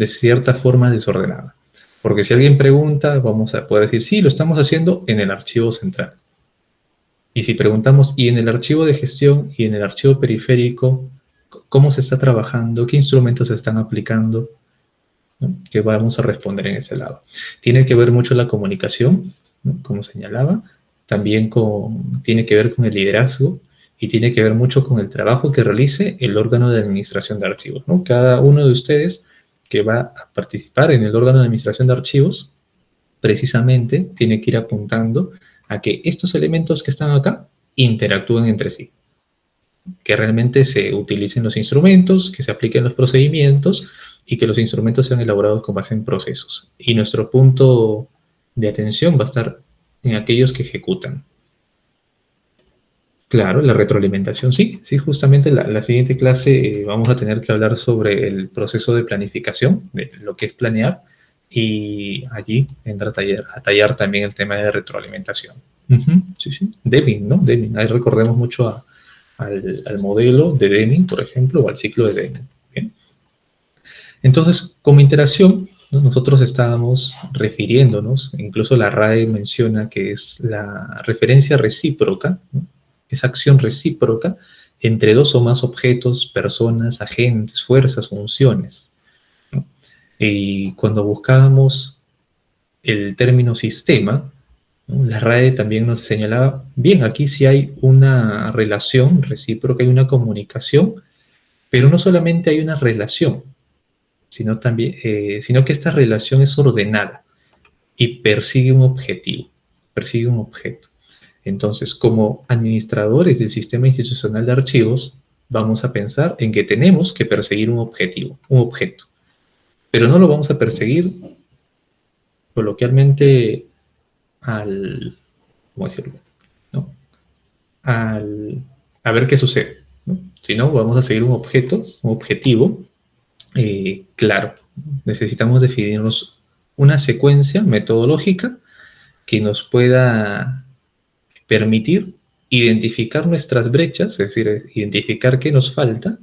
cierta forma desordenada. Porque si alguien pregunta, vamos a poder decir, sí, lo estamos haciendo en el archivo central. Y si preguntamos, ¿y en el archivo de gestión y en el archivo periférico, cómo se está trabajando? ¿Qué instrumentos se están aplicando? ¿No? Que vamos a responder en ese lado. Tiene que ver mucho la comunicación, ¿no? Como señalaba, también tiene que ver con el liderazgo y tiene que ver mucho con el trabajo que realice el órgano de administración de archivos, ¿no? Cada uno de ustedes que va a participar en el órgano de administración de archivos, precisamente tiene que ir apuntando a que estos elementos que están acá interactúen entre sí, que realmente se utilicen los instrumentos, que se apliquen los procedimientos y que los instrumentos sean elaborados con base en procesos. Y nuestro punto de atención va a estar en aquellos que ejecutan. Claro, la retroalimentación, sí, justamente la siguiente clase vamos a tener que hablar sobre el proceso de planificación, de lo que es planear, y allí entra a tallar también el tema de retroalimentación. Sí. Deming, ¿no? Deming, ahí recordemos mucho a al modelo de Deming, por ejemplo, o al ciclo de Deming. ¿Bien? Entonces, como interacción, ¿no? Nosotros estábamos refiriéndonos, incluso la RAE menciona que es la referencia recíproca, ¿no? Esa acción recíproca entre dos o más objetos, personas, agentes, fuerzas, funciones, ¿no? Y cuando buscábamos el término sistema, ¿no? La RAE también nos señalaba, bien, aquí sí hay una relación recíproca, hay una comunicación, pero no solamente hay una relación, sino que esta relación es ordenada y persigue un objetivo, persigue un objeto. Entonces, como administradores del sistema institucional de archivos, vamos a pensar en que tenemos que perseguir un objetivo, un objeto, pero no lo vamos a perseguir coloquialmente ¿cómo decirlo? ¿No? A ver qué sucede, ¿no? Sino vamos a seguir un objeto, un objetivo, claro. Necesitamos definirnos una secuencia metodológica que nos pueda permitir identificar nuestras brechas, es decir, identificar qué nos falta,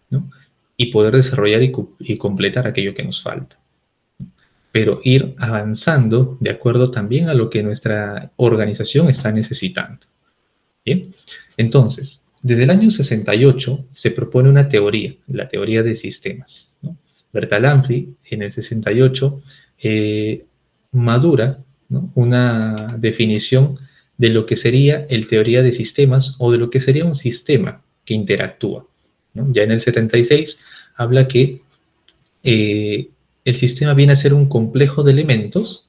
¿no? Y poder desarrollar y completar aquello que nos falta. Pero ir avanzando de acuerdo también a lo que nuestra organización está necesitando. ¿Bien? Entonces, desde el año 68 se propone una teoría, la teoría de sistemas, ¿no? Bertalanffy, en el 68, madura, ¿no? Una definición de lo que sería el teoría de sistemas o de lo que sería un sistema que interactúa, ¿no? Ya en el 76 habla que el sistema viene a ser un complejo de elementos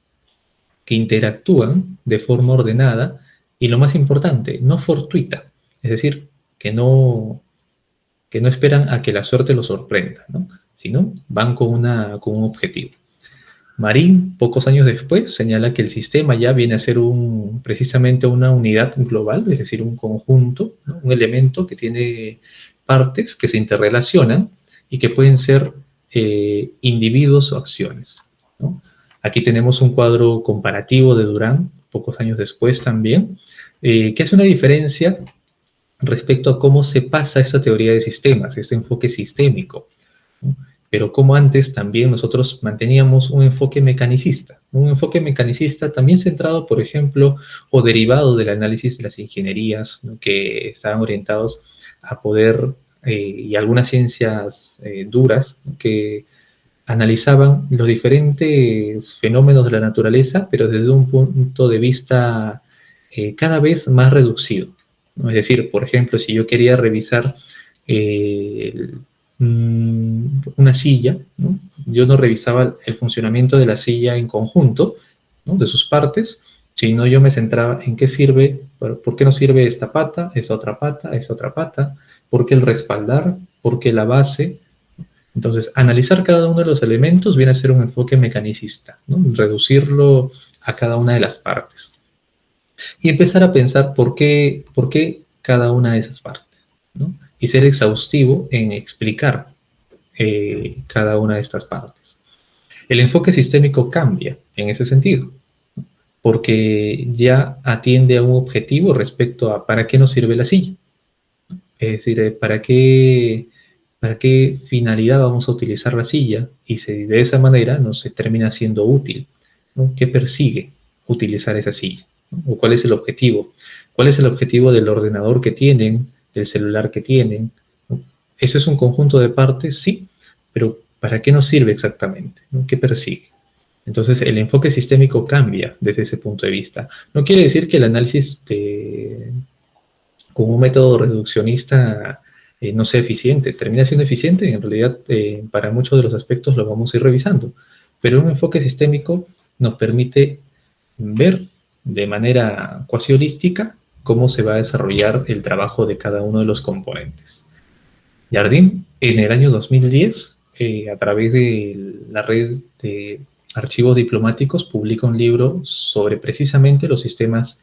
que interactúan de forma ordenada y, lo más importante, no fortuita, es decir, que no esperan a que la suerte los sorprenda, ¿no? Sino van con un objetivo. Marín, pocos años después, señala que el sistema ya viene a ser precisamente una unidad global, es decir, un conjunto, ¿no? Un elemento que tiene partes que se interrelacionan y que pueden ser individuos o acciones, ¿no? Aquí tenemos un cuadro comparativo de Durán, pocos años después también, que hace una diferencia respecto a cómo se pasa esta teoría de sistemas, este enfoque sistémico, ¿no? Pero como antes también nosotros manteníamos un enfoque mecanicista también centrado, por ejemplo, o derivado del análisis de las ingenierías, ¿no? Que estaban orientados a poder, y algunas ciencias duras, ¿no? Que analizaban los diferentes fenómenos de la naturaleza, pero desde un punto de vista cada vez más reducido, ¿no? Es decir, por ejemplo, si yo quería revisar una silla, ¿no? Yo no revisaba el funcionamiento de la silla en conjunto, ¿no? De sus partes, sino yo me centraba en qué sirve, por qué no sirve esta pata, esta otra pata, por qué el respaldar, por qué la base. Entonces, analizar cada uno de los elementos viene a ser un enfoque mecanicista, ¿no? Reducirlo a cada una de las partes. Y empezar a pensar por qué cada una de esas partes, ¿no? Y ser exhaustivo en explicar cada una de estas partes. El enfoque sistémico cambia en ese sentido, ¿no? Porque ya atiende a un objetivo respecto a para qué nos sirve la silla. Es decir, para qué finalidad vamos a utilizar la silla, y si de esa manera no se termina siendo útil, ¿no? ¿Qué persigue utilizar esa silla? ¿No? ¿O cuál es el objetivo? ¿Cuál es el objetivo del ordenador que tienen, del celular que tienen? ¿No? ¿Eso es un conjunto de partes? Sí, pero ¿para qué nos sirve exactamente? ¿No? ¿Qué persigue? Entonces el enfoque sistémico cambia desde ese punto de vista. No quiere decir que el análisis como un método reduccionista no sea eficiente. Termina siendo eficiente, en realidad para muchos de los aspectos lo vamos a ir revisando, pero un enfoque sistémico nos permite ver de manera cuasi holística cómo se va a desarrollar el trabajo de cada uno de los componentes. Jardín, en el año 2010, a través de la red de archivos diplomáticos, publica un libro sobre precisamente los sistemas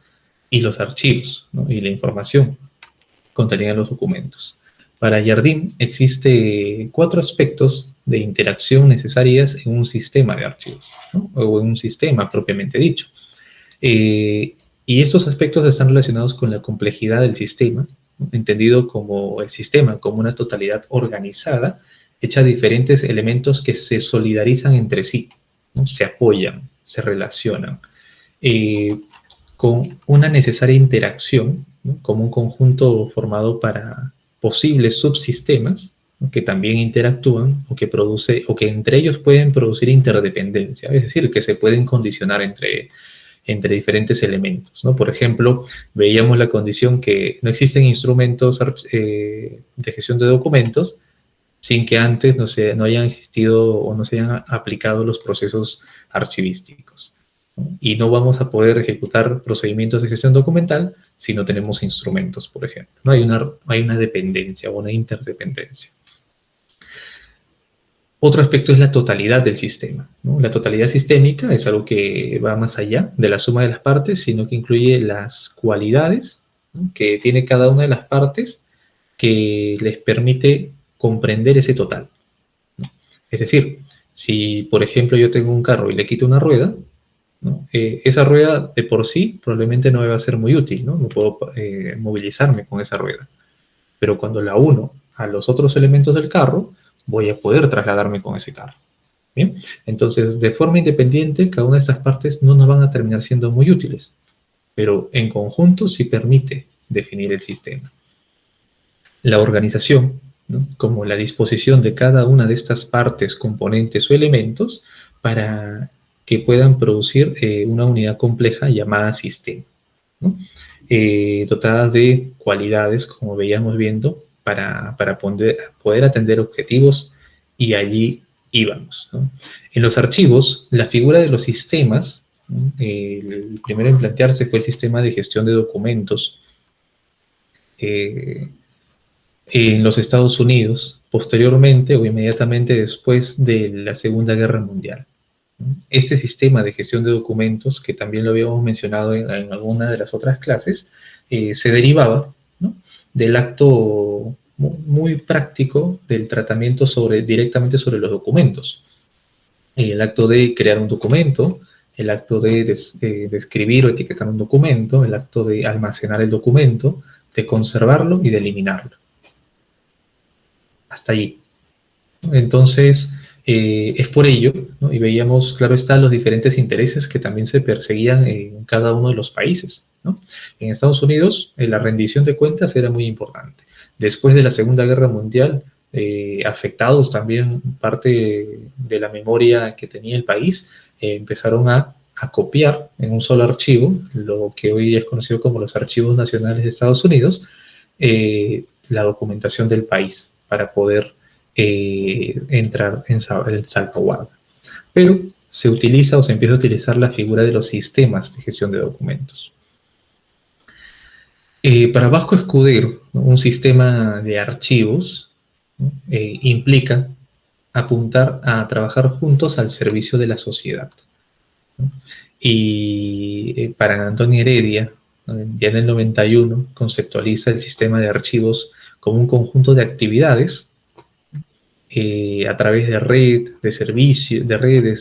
y los archivos, ¿no? Y la información contenida en los documentos. Para Jardín existe 4 aspectos de interacción necesarias en un sistema de archivos, ¿no? O en un sistema propiamente dicho. Y estos aspectos están relacionados con la complejidad del sistema, entendido como el sistema, como una totalidad organizada, hecha de diferentes elementos que se solidarizan entre sí, ¿no? Se apoyan, se relacionan, con una necesaria interacción, ¿no? Como un conjunto formado para posibles subsistemas, ¿no? Que también interactúan o que entre ellos pueden producir interdependencia, es decir, que se pueden condicionar entre diferentes elementos, ¿no? Por ejemplo, veíamos la condición que no existen instrumentos de gestión de documentos sin que antes no hayan existido o no se hayan aplicado los procesos archivísticos, ¿no? Y no vamos a poder ejecutar procedimientos de gestión documental si no tenemos instrumentos, por ejemplo, ¿no? Hay una dependencia o una interdependencia. Otro aspecto es la totalidad del sistema, ¿no? La totalidad sistémica es algo que va más allá de la suma de las partes, sino que incluye las cualidades, ¿no? Que tiene cada una de las partes que les permite comprender ese total, ¿no? Es decir, si por ejemplo yo tengo un carro y le quito una rueda, ¿no? Esa rueda de por sí probablemente no me va a ser muy útil, ¿no? No puedo movilizarme con esa rueda. Pero cuando la uno a los otros elementos del carro, voy a poder trasladarme con ese carro. ¿Bien? Entonces, de forma independiente, cada una de estas partes no nos van a terminar siendo muy útiles, pero en conjunto sí permite definir el sistema. La organización, ¿no? Como la disposición de cada una de estas partes, componentes o elementos para que puedan producir una unidad compleja llamada sistema, ¿no? Dotadas de cualidades, como veíamos viendo, para poder atender objetivos, y allí íbamos, ¿no? En los archivos, la figura de los sistemas, ¿no? El primero en plantearse fue el sistema de gestión de documentos en los Estados Unidos, posteriormente o inmediatamente después de la Segunda Guerra Mundial. Este sistema de gestión de documentos, que también lo habíamos mencionado en alguna de las otras clases, se derivaba, ¿no? Del acto muy práctico del tratamiento directamente sobre los documentos. El acto de crear un documento, el acto de escribir o etiquetar un documento, el acto de almacenar el documento, de conservarlo y de eliminarlo. Hasta allí. Entonces, es por ello, ¿no? Y veíamos, claro está, los diferentes intereses que también se perseguían en cada uno de los países, ¿no? En Estados Unidos, la rendición de cuentas era muy importante. Después de la Segunda Guerra Mundial, afectados también parte de la memoria que tenía el país, empezaron a copiar en un solo archivo, lo que hoy es conocido como los archivos nacionales de Estados Unidos, la documentación del país para poder entrar en salvaguarda. Pero se utiliza o se empieza a utilizar la figura de los sistemas de gestión de documentos. Para Vasco Escudero, ¿no? Un sistema de archivos, ¿no? Implica apuntar a trabajar juntos al servicio de la sociedad, ¿no? Y para Antonio Heredia, ¿no? Ya en el 91, conceptualiza el sistema de archivos como un conjunto de actividades a través de redes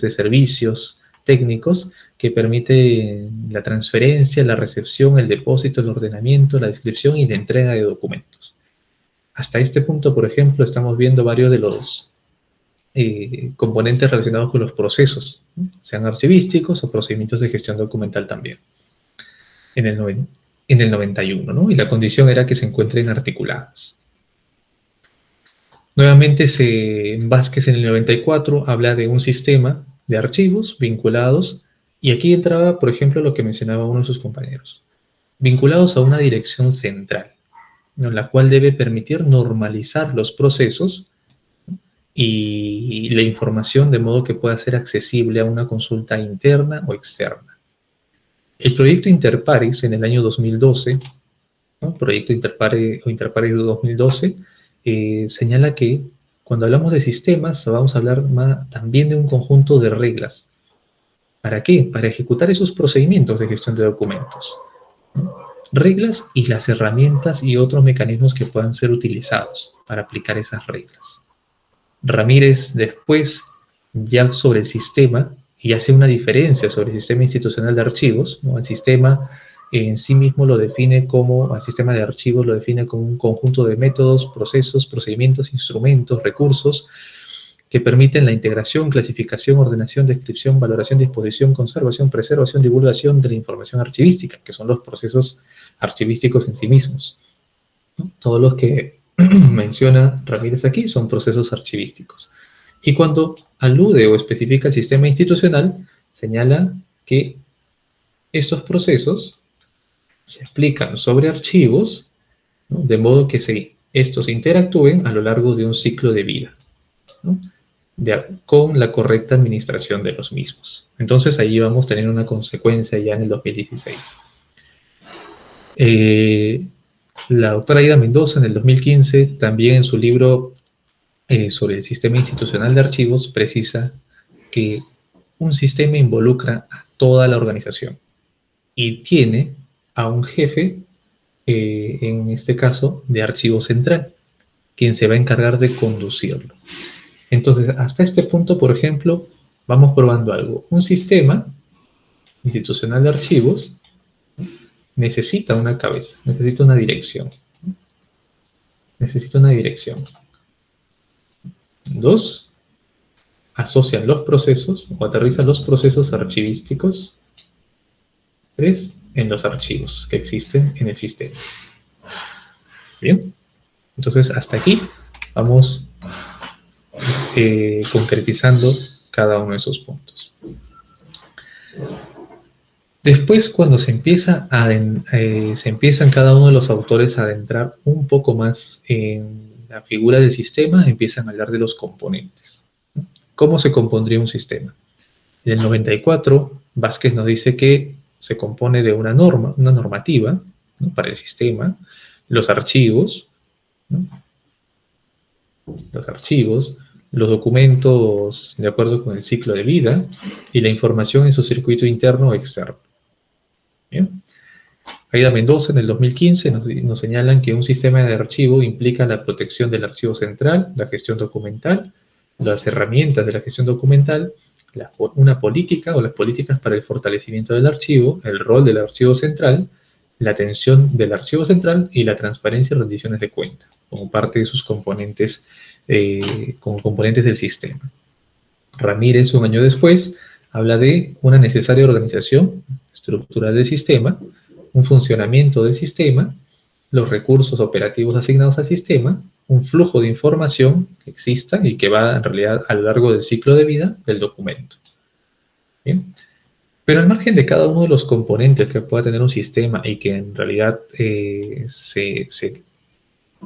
de servicios técnicos que permite la transferencia, la recepción, el depósito, el ordenamiento, la descripción y la entrega de documentos. Hasta este punto, por ejemplo, estamos viendo varios de los componentes relacionados con los procesos, ¿no? Sean archivísticos o procedimientos de gestión documental también, en el 91, ¿no? Y la condición era que se encuentren articuladas. Nuevamente, Vázquez en el 94 habla de un sistema de archivos vinculados, y aquí entraba, por ejemplo, lo que mencionaba uno de sus compañeros, vinculados a una dirección central, ¿no? La cual debe permitir normalizar los procesos y la información de modo que pueda ser accesible a una consulta interna o externa. El proyecto Interpares en el año 2012, ¿no? Proyecto Interpares o Interpares de 2012, señala que cuando hablamos de sistemas vamos a hablar también de un conjunto de reglas. ¿Para qué? Para ejecutar esos procedimientos de gestión de documentos, ¿no? Reglas y las herramientas y otros mecanismos que puedan ser utilizados para aplicar esas reglas. Ramírez después, ya sobre el sistema, y hace una diferencia sobre el sistema institucional de archivos, ¿no? El sistema en sí mismo lo define como, al sistema de archivos lo define como un conjunto de métodos, procesos, procedimientos, instrumentos, recursos que permiten la integración, clasificación, ordenación, descripción, valoración, disposición, conservación, preservación, divulgación de la información archivística, que son los procesos archivísticos en sí mismos, ¿no? Todos los que menciona Ramírez aquí son procesos archivísticos. Y cuando alude o especifica el sistema institucional, señala que estos procesos se explican sobre archivos, ¿no? De modo que estos interactúen a lo largo de un ciclo de vida, ¿no? Con la correcta administración de los mismos. Entonces ahí vamos a tener una consecuencia ya en el 2016. La doctora Aida Mendoza en el 2015, también en su libro sobre el sistema institucional de archivos, precisa que un sistema involucra a toda la organización y tiene a un jefe, en este caso, de archivo central, quien se va a encargar de conducirlo. Entonces, hasta este punto, por ejemplo, vamos probando algo. Un sistema institucional de archivos necesita una cabeza, necesita una dirección. Necesita una dirección. 2, asocian los procesos o aterrizan los procesos archivísticos. 3, en los archivos que existen en el sistema. Bien, entonces hasta aquí vamos concretizando cada uno de esos puntos. Después, cuando se empiezan cada uno de los autores a adentrar un poco más en la figura del sistema, empiezan a hablar de los componentes. ¿Cómo se compondría un sistema? En el 94, Vázquez nos dice que se compone de una normativa, ¿no?, para el sistema, los archivos, ¿no?, los documentos de acuerdo con el ciclo de vida y la información en su circuito interno o externo. Bien. Aida Mendoza en el 2015 nos señalan que un sistema de archivo implica la protección del archivo central, la gestión documental, las herramientas de la gestión documental, una política o las políticas para el fortalecimiento del archivo, el rol del archivo central, la atención del archivo central y la transparencia y rendiciones de cuenta, como parte de sus componentes, como componentes del sistema. Ramírez, un año después, habla de una necesaria organización estructural del sistema, un funcionamiento del sistema, los recursos operativos asignados al sistema, un flujo de información que exista y que va en realidad a lo largo del ciclo de vida del documento. ¿Bien? Pero al margen de cada uno de los componentes que pueda tener un sistema y que en realidad se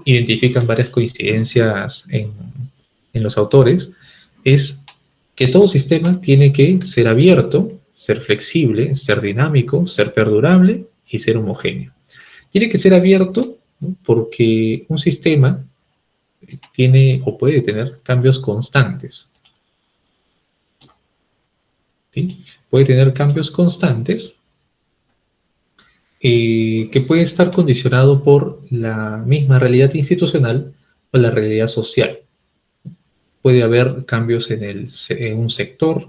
identifican varias coincidencias en los autores, es que todo sistema tiene que ser abierto, ser flexible, ser dinámico, ser perdurable y ser homogéneo. Tiene que ser abierto, ¿no?, porque un sistema tiene o puede tener cambios constantes. ¿Sí? Puede tener cambios constantes que puede estar condicionado por la misma realidad institucional o la realidad social. Puede haber cambios en un sector,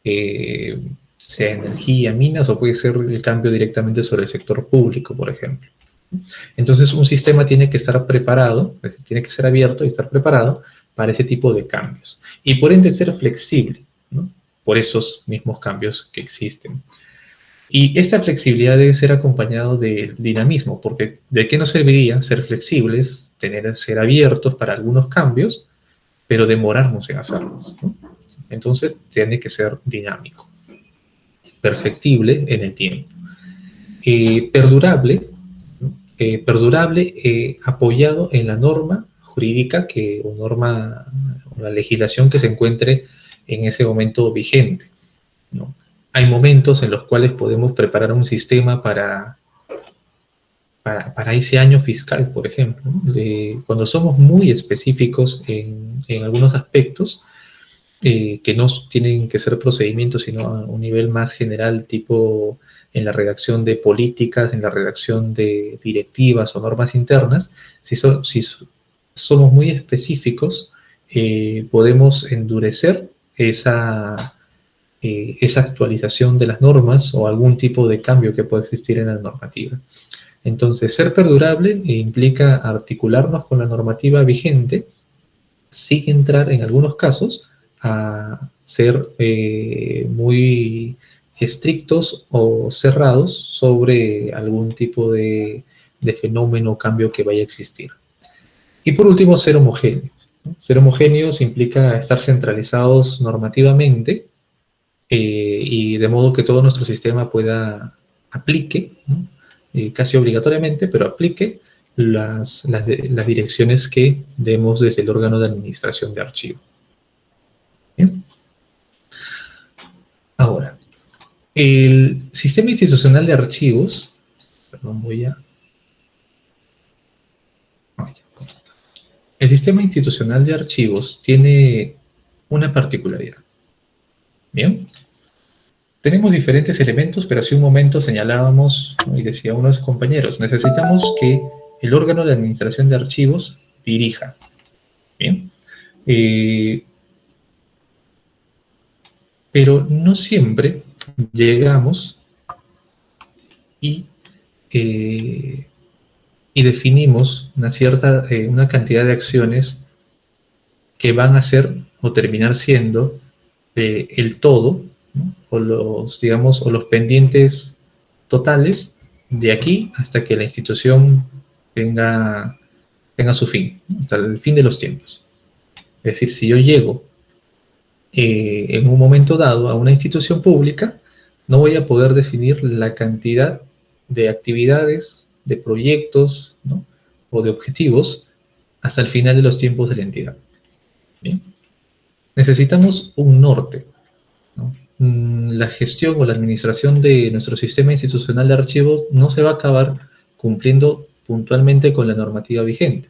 sea energía, minas, o puede ser el cambio directamente sobre el sector público, por ejemplo. Entonces, un sistema tiene que estar preparado, tiene que ser abierto y estar preparado para ese tipo de cambios. Y por ende ser flexible, ¿no?, por esos mismos cambios que existen. Y esta flexibilidad debe ser acompañado de dinamismo, porque ¿de qué nos serviría ser flexibles, ser abiertos para algunos cambios, pero demorarnos en hacerlos, ¿no? Entonces, tiene que ser dinámico, perfectible en el tiempo, perdurable, apoyado en la norma jurídica o la legislación que se encuentre en ese momento vigente, ¿no? Hay momentos en los cuales podemos preparar un sistema para ese año fiscal, por ejemplo, ¿no? Cuando somos muy específicos en algunos aspectos, que no tienen que ser procedimientos, sino a un nivel más general, tipo en la redacción de políticas, en la redacción de directivas o normas internas. Si somos muy específicos, podemos endurecer esa actualización de las normas o algún tipo de cambio que pueda existir en la normativa. Entonces, ser perdurable implica articularnos con la normativa vigente sin entrar en algunos casos a ser muy estrictos o cerrados sobre algún tipo de fenómeno o cambio que vaya a existir. Y por último, ser homogéneos, ¿no? Ser homogéneos implica estar centralizados normativamente y de modo que todo nuestro sistema aplique, ¿no? Casi obligatoriamente, pero aplique las direcciones que demos desde el órgano de administración de archivo. ¿Bien? Ahora, el sistema institucional de archivos, perdón, el sistema institucional de archivos tiene una particularidad. Bien, tenemos diferentes elementos, pero hace un momento señalábamos, y decía unos compañeros, necesitamos que el órgano de administración de archivos dirija. Bien, pero no siempre llegamos y definimos una cantidad de acciones que van a ser o terminar siendo el todo, ¿no? O los pendientes totales de aquí hasta que la institución tenga su fin, ¿no? Hasta el fin de los tiempos. Es decir, si yo llego en un momento dado a una institución pública, no voy a poder definir la cantidad de actividades, de proyectos, ¿no? O de objetivos hasta el final de los tiempos de la entidad. ¿Bien? Necesitamos un norte, ¿no? La gestión o la administración de nuestro sistema institucional de archivos no se va a acabar cumpliendo puntualmente con la normativa vigente,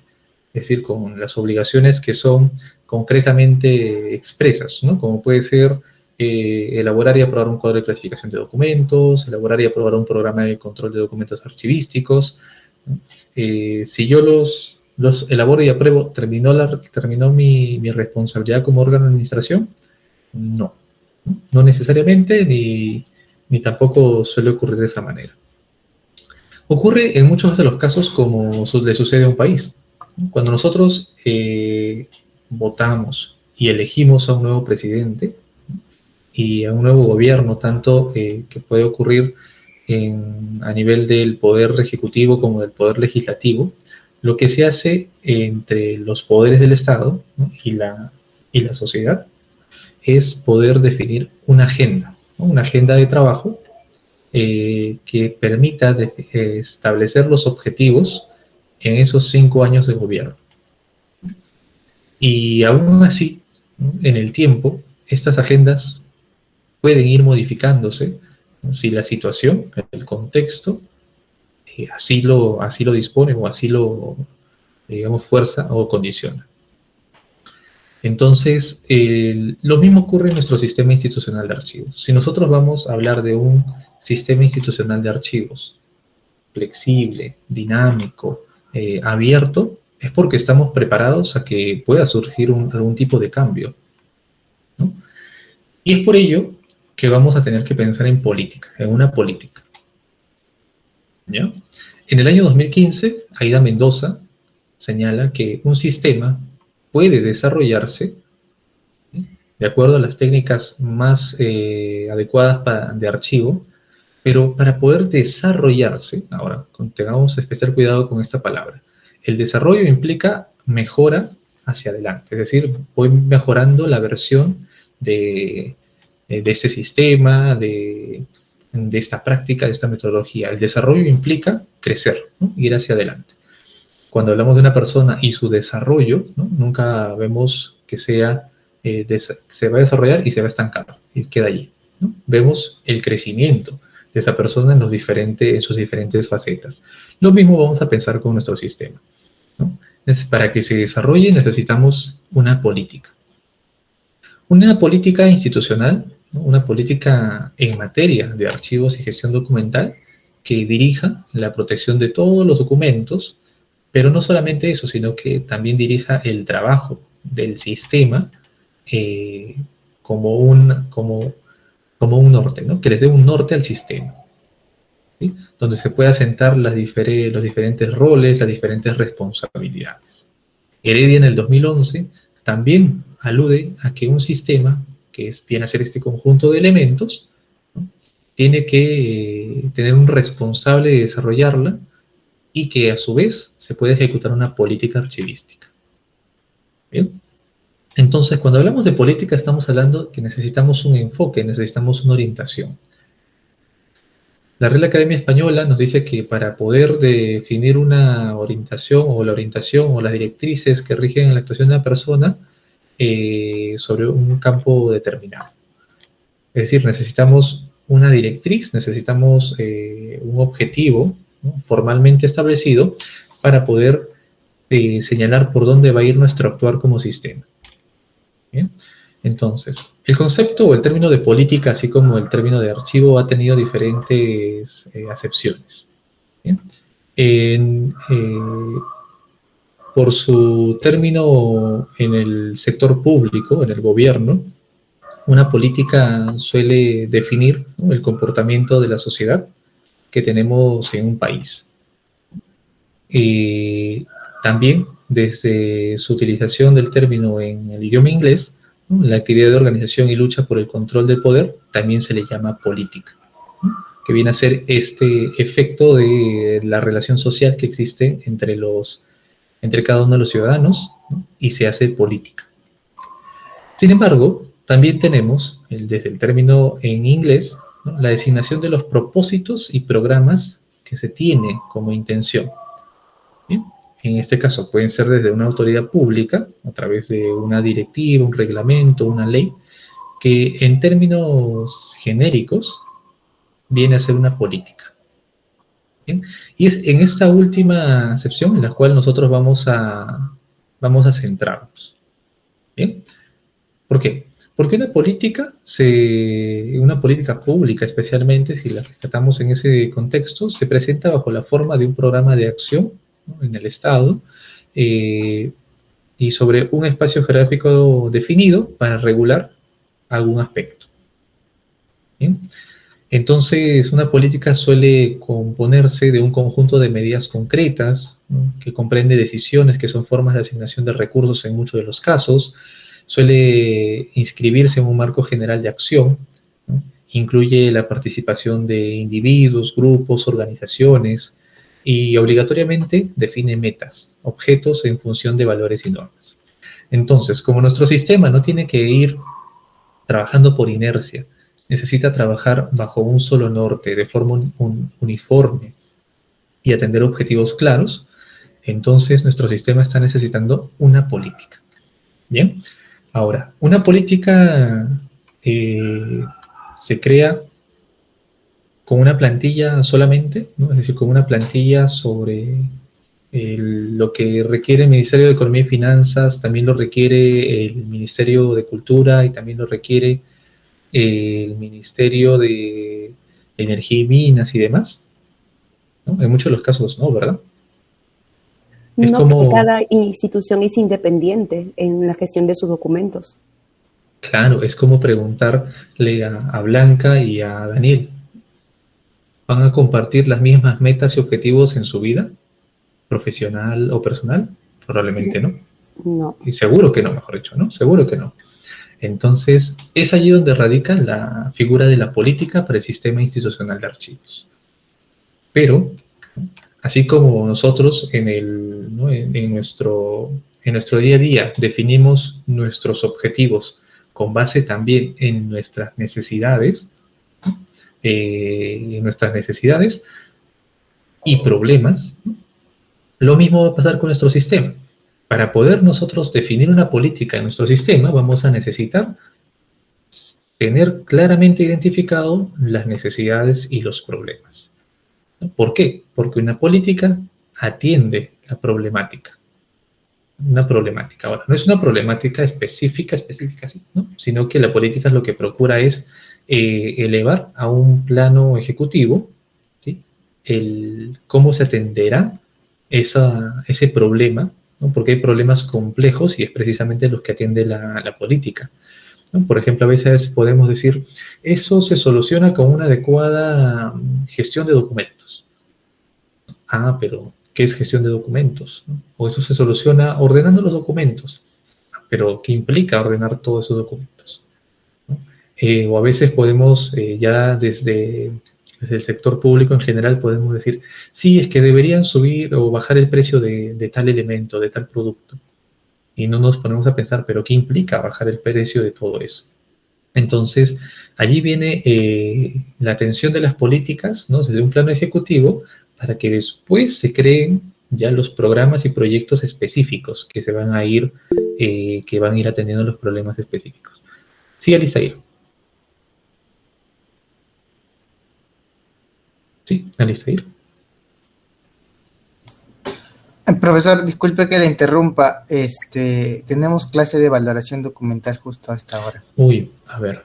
es decir, con las obligaciones que son concretamente expresas, ¿no? Como puede ser elaborar y aprobar un cuadro de clasificación de documentos, elaborar y aprobar un programa de control de documentos archivísticos, ¿no? Si yo los elaboro y apruebo, ¿terminó mi responsabilidad como órgano de administración? No necesariamente, ni tampoco suele ocurrir de esa manera. Ocurre en muchos de los casos como le sucede a un país. Cuando nosotros votamos y elegimos a un nuevo presidente y a un nuevo gobierno, tanto que puede ocurrir a nivel del poder ejecutivo como del poder legislativo, lo que se hace entre los poderes del Estado, ¿no? y la sociedad es poder definir una agenda, ¿no? Una agenda de trabajo que permita establecer los objetivos en esos 5 años de gobierno. Y aún así, ¿no? En el tiempo, estas agendas pueden ir modificándose, ¿no? Si la situación, el contexto, así lo dispone o así lo, digamos, fuerza o condiciona. Entonces, lo mismo ocurre en nuestro sistema institucional de archivos. Si nosotros vamos a hablar de un sistema institucional de archivos flexible, dinámico, abierto, es porque estamos preparados a que pueda surgir algún tipo de cambio, ¿no? Y es por ello que vamos a tener que pensar en política, en una política. ¿Ya? En el año 2015, Aida Mendoza señala que un sistema puede desarrollarse, ¿sí?, de acuerdo a las técnicas más adecuadas de archivo, pero para poder desarrollarse, ahora tengamos especial cuidado con esta palabra, el desarrollo implica mejora hacia adelante, es decir, voy mejorando la versión de este sistema, de esta práctica, de esta metodología. El desarrollo implica crecer, ¿no? Ir hacia adelante. Cuando hablamos de una persona y su desarrollo, ¿no? Nunca vemos que se va a desarrollar y se va a estancar y queda allí, ¿no? Vemos el crecimiento de esa persona en sus diferentes facetas. Lo mismo vamos a pensar con nuestro sistema, ¿no? Para que se desarrolle necesitamos una política. Una política institucional, ¿no? Una política en materia de archivos y gestión documental que dirija la protección de todos los documentos, pero no solamente eso, sino que también dirija el trabajo del sistema como como un norte, ¿no? Que les dé un norte al sistema, ¿sí? Donde se pueda asentar los diferentes roles, las diferentes responsabilidades. Heredia en el 2011 también alude a que un sistema, viene a ser este conjunto de elementos, ¿no? Tiene que tener un responsable de desarrollarla y que a su vez se puede ejecutar una política archivística. ¿Bien? Entonces, cuando hablamos de política estamos hablando que necesitamos un enfoque, necesitamos una orientación. La Real Academia Española nos dice que para poder definir una orientación o las directrices que rigen la actuación de una persona sobre un campo determinado. Es decir, necesitamos una directriz, necesitamos un objetivo, ¿no?, formalmente establecido para poder señalar por dónde va a ir nuestro actuar como sistema. ¿Bien? Entonces, el concepto o el término de política, así como el término de archivo, ha tenido diferentes acepciones. ¿Bien? Por su término en el sector público, en el gobierno, una política suele definir, ¿no?, el comportamiento de la sociedad que tenemos en un país. También, desde su utilización del término en el idioma inglés, ¿no?, la actividad de organización y lucha por el control del poder también se le llama política, ¿no?, que viene a ser este efecto de la relación social que existe entre cada uno de los ciudadanos, ¿no?, y se hace política. Sin embargo, también tenemos, desde el término en inglés, ¿no?, la designación de los propósitos y programas que se tiene como intención. ¿Bien? En este caso pueden ser desde una autoridad pública, a través de una directiva, un reglamento, una ley, que en términos genéricos viene a ser una política. ¿Bien? Y es en esta última acepción en la cual nosotros vamos a centrarnos. ¿Bien? ¿Por qué? Porque una política pública especialmente, si la rescatamos en ese contexto, se presenta bajo la forma de un programa de acción, ¿no?, en el Estado, y sobre un espacio geográfico definido para regular algún aspecto. ¿Bien? Entonces, una política suele componerse de un conjunto de medidas concretas, ¿no?, que comprende decisiones que son formas de asignación de recursos en muchos de los casos, suele inscribirse en un marco general de acción, ¿no?, incluye la participación de individuos, grupos, organizaciones, y obligatoriamente define metas, objetos en función de valores y normas. Entonces, como nuestro sistema no tiene que ir trabajando por inercia, necesita trabajar bajo un solo norte, de forma uniforme, y atender objetivos claros, entonces nuestro sistema está necesitando una política. Bien, ahora, una política se crea con una plantilla solamente, ¿no?, es decir, con una plantilla sobre lo que requiere el Ministerio de Economía y Finanzas, también lo requiere el Ministerio de Cultura y también lo requiere el Ministerio de Energía y Minas y demás, ¿no? En muchos de los casos no, ¿verdad? Es No, como, porque cada institución es independiente en la gestión de sus documentos. claro, es como preguntarle a Blanca y a Daniel, ¿van a compartir las mismas metas y objetivos en su vida, profesional o personal? Probablemente no. No. Y seguro que no, mejor dicho, ¿no? Seguro que no. Entonces, es allí donde radica la figura de la política para el sistema institucional de archivos. Pero, así como nosotros en nuestro día a día definimos nuestros objetivos con base también en nuestras necesidades, y problemas, ¿no?, lo mismo va a pasar con nuestro sistema. Para poder nosotros definir una política en nuestro sistema, vamos a necesitar tener claramente identificado las necesidades y los problemas. ¿Por qué? Porque una política atiende la problemática. Una problemática. Ahora, no es una problemática específica, ¿sí?, ¿no?, sino que la política lo que procura es elevar a un plano ejecutivo, ¿sí?, cómo se atenderá ese problema, ¿no?, porque hay problemas complejos y es precisamente los que atiende la política. ¿no? Por ejemplo, a veces podemos decir, eso se soluciona con una adecuada gestión de documentos. Ah, pero ¿qué es gestión de documentos? ¿No? O eso se soluciona ordenando los documentos. Pero ¿qué implica ordenar todos esos documentos? ¿No? O a veces podemos, ya desde el sector público en general, podemos decir, sí, es que deberían subir o bajar el precio de tal elemento, de tal producto. Y no nos ponemos a pensar, pero ¿qué implica bajar el precio de todo eso? Entonces, allí viene la atención de las políticas, ¿no? Desde un plano ejecutivo, para que después se creen ya los programas y proyectos específicos que se van a ir, que van a ir atendiendo los problemas específicos. Sí, Alistair. Sí, Alistair. Profesor, disculpe que le interrumpa. Tenemos clase de valoración documental justo a esta hora. Uy, a ver.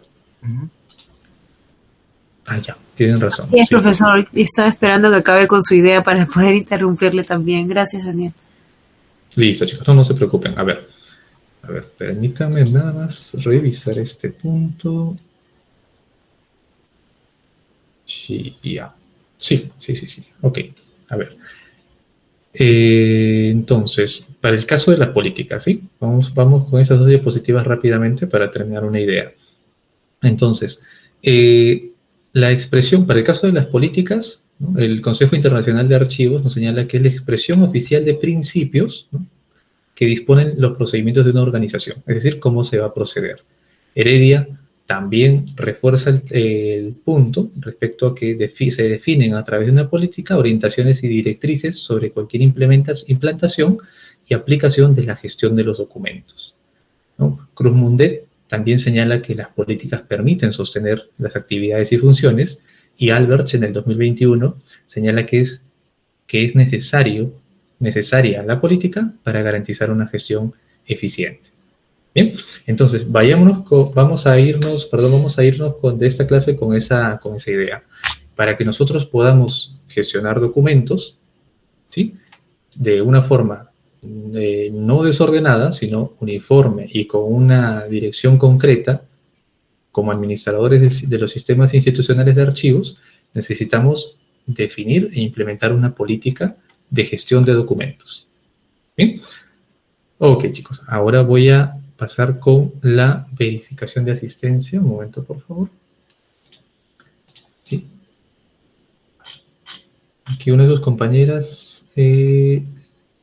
Ah, ya, tienen razón. Sí, profesor, estaba esperando que acabe con su idea para poder interrumpirle también. Gracias, Daniel. Listo, chicos, no se preocupen. A ver, permítanme nada más revisar este punto. Sí, ya. Sí. Ok, a ver. Entonces, para el caso de la política, ¿sí? Vamos con esas dos diapositivas rápidamente para terminar una idea. Entonces, la expresión, para el caso de las políticas, ¿no? El Consejo Internacional de Archivos nos señala que es la expresión oficial de principios, ¿no? Que disponen los procedimientos de una organización, es decir, cómo se va a proceder. Heredia también refuerza el punto respecto a que se definen a través de una política orientaciones y directrices sobre cualquier implantación y aplicación de la gestión de los documentos, ¿no? Cruz Mundet también señala que las políticas permiten sostener las actividades y funciones, y Albert en el 2021 señala que es necesaria la política para garantizar una gestión eficiente. Bien, entonces vamos a irnos de esta clase con esa idea, para que nosotros podamos gestionar documentos, ¿sí? De una forma no desordenada, sino uniforme y con una dirección concreta. Como administradores de los sistemas institucionales de archivos, necesitamos definir e implementar una política de gestión de documentos. ¿Bien? Ok, chicos, ahora voy a pasar con la verificación de asistencia. Un momento, por favor. Sí. Aquí una de sus compañeras,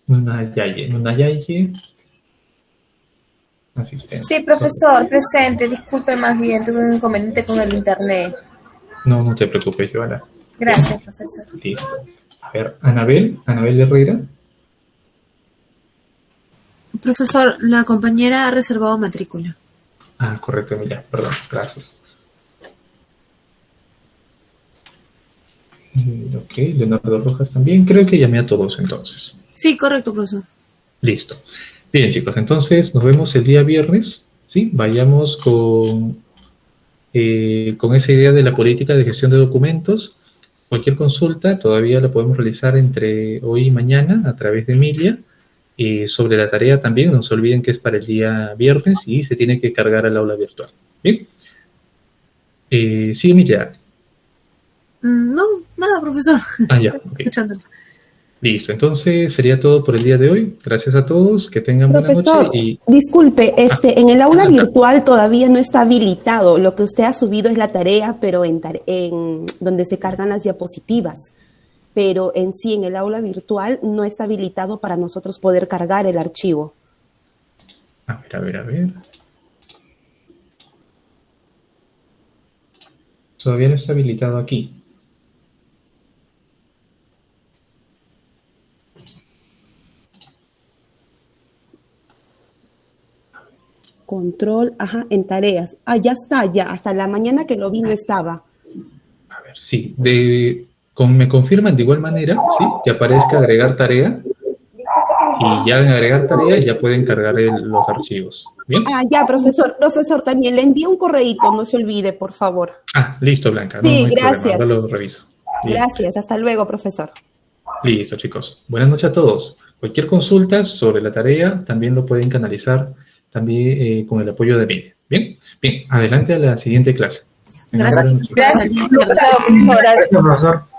Nunayaye, asistente. Sí, profesor, presente. Disculpe más bien, tuve un inconveniente con el internet. No te preocupes, Joana. Gracias, profesor. Listo. A ver, Anabel Herrera. Profesor, la compañera ha reservado matrícula. Ah, correcto, Emilia. Perdón, gracias. Ok, Leonardo Rojas también. Creo que llamé a todos entonces. Sí, correcto, profesor. Listo. Bien, chicos, entonces nos vemos el día viernes, ¿sí? Vayamos con esa idea de la política de gestión de documentos. Cualquier consulta todavía la podemos realizar entre hoy y mañana a través de Emilia. Sobre la tarea también, no se olviden que es para el día viernes y se tiene que cargar al aula virtual. ¿Bien? Sí, Emilia. No, nada, profesor. Ah, ya, ok. Escuchándolo. Listo, entonces sería todo por el día de hoy. Gracias a todos, que tengan buena Profesor, noche. Y... disculpe, en el aula virtual todavía no está habilitado. Lo que usted ha subido es la tarea, pero en donde se cargan las diapositivas. Pero en sí, en el aula virtual no está habilitado para nosotros poder cargar el archivo. A ver. Todavía no está habilitado aquí. Control, en tareas. Ah, ya está, hasta la mañana que lo vi no estaba. A ver, sí, me confirman de igual manera, ¿sí? Que aparezca agregar tarea, y ya en agregar tarea ya pueden cargar los archivos. ¿Bien? Ah, ya, profesor, también le envío un correíto, no se olvide, por favor. Ah, listo, Blanca. Sí, no hay gracias. problema, ahora lo reviso. Listo. Gracias, hasta luego, profesor. Listo, chicos. Buenas noches a todos. Cualquier consulta sobre la tarea también lo pueden canalizar también con el apoyo de Emilia. Bien, bien, adelante a la siguiente clase. Gracias. Gracias. Gracias, profesor. Gracias, profesor.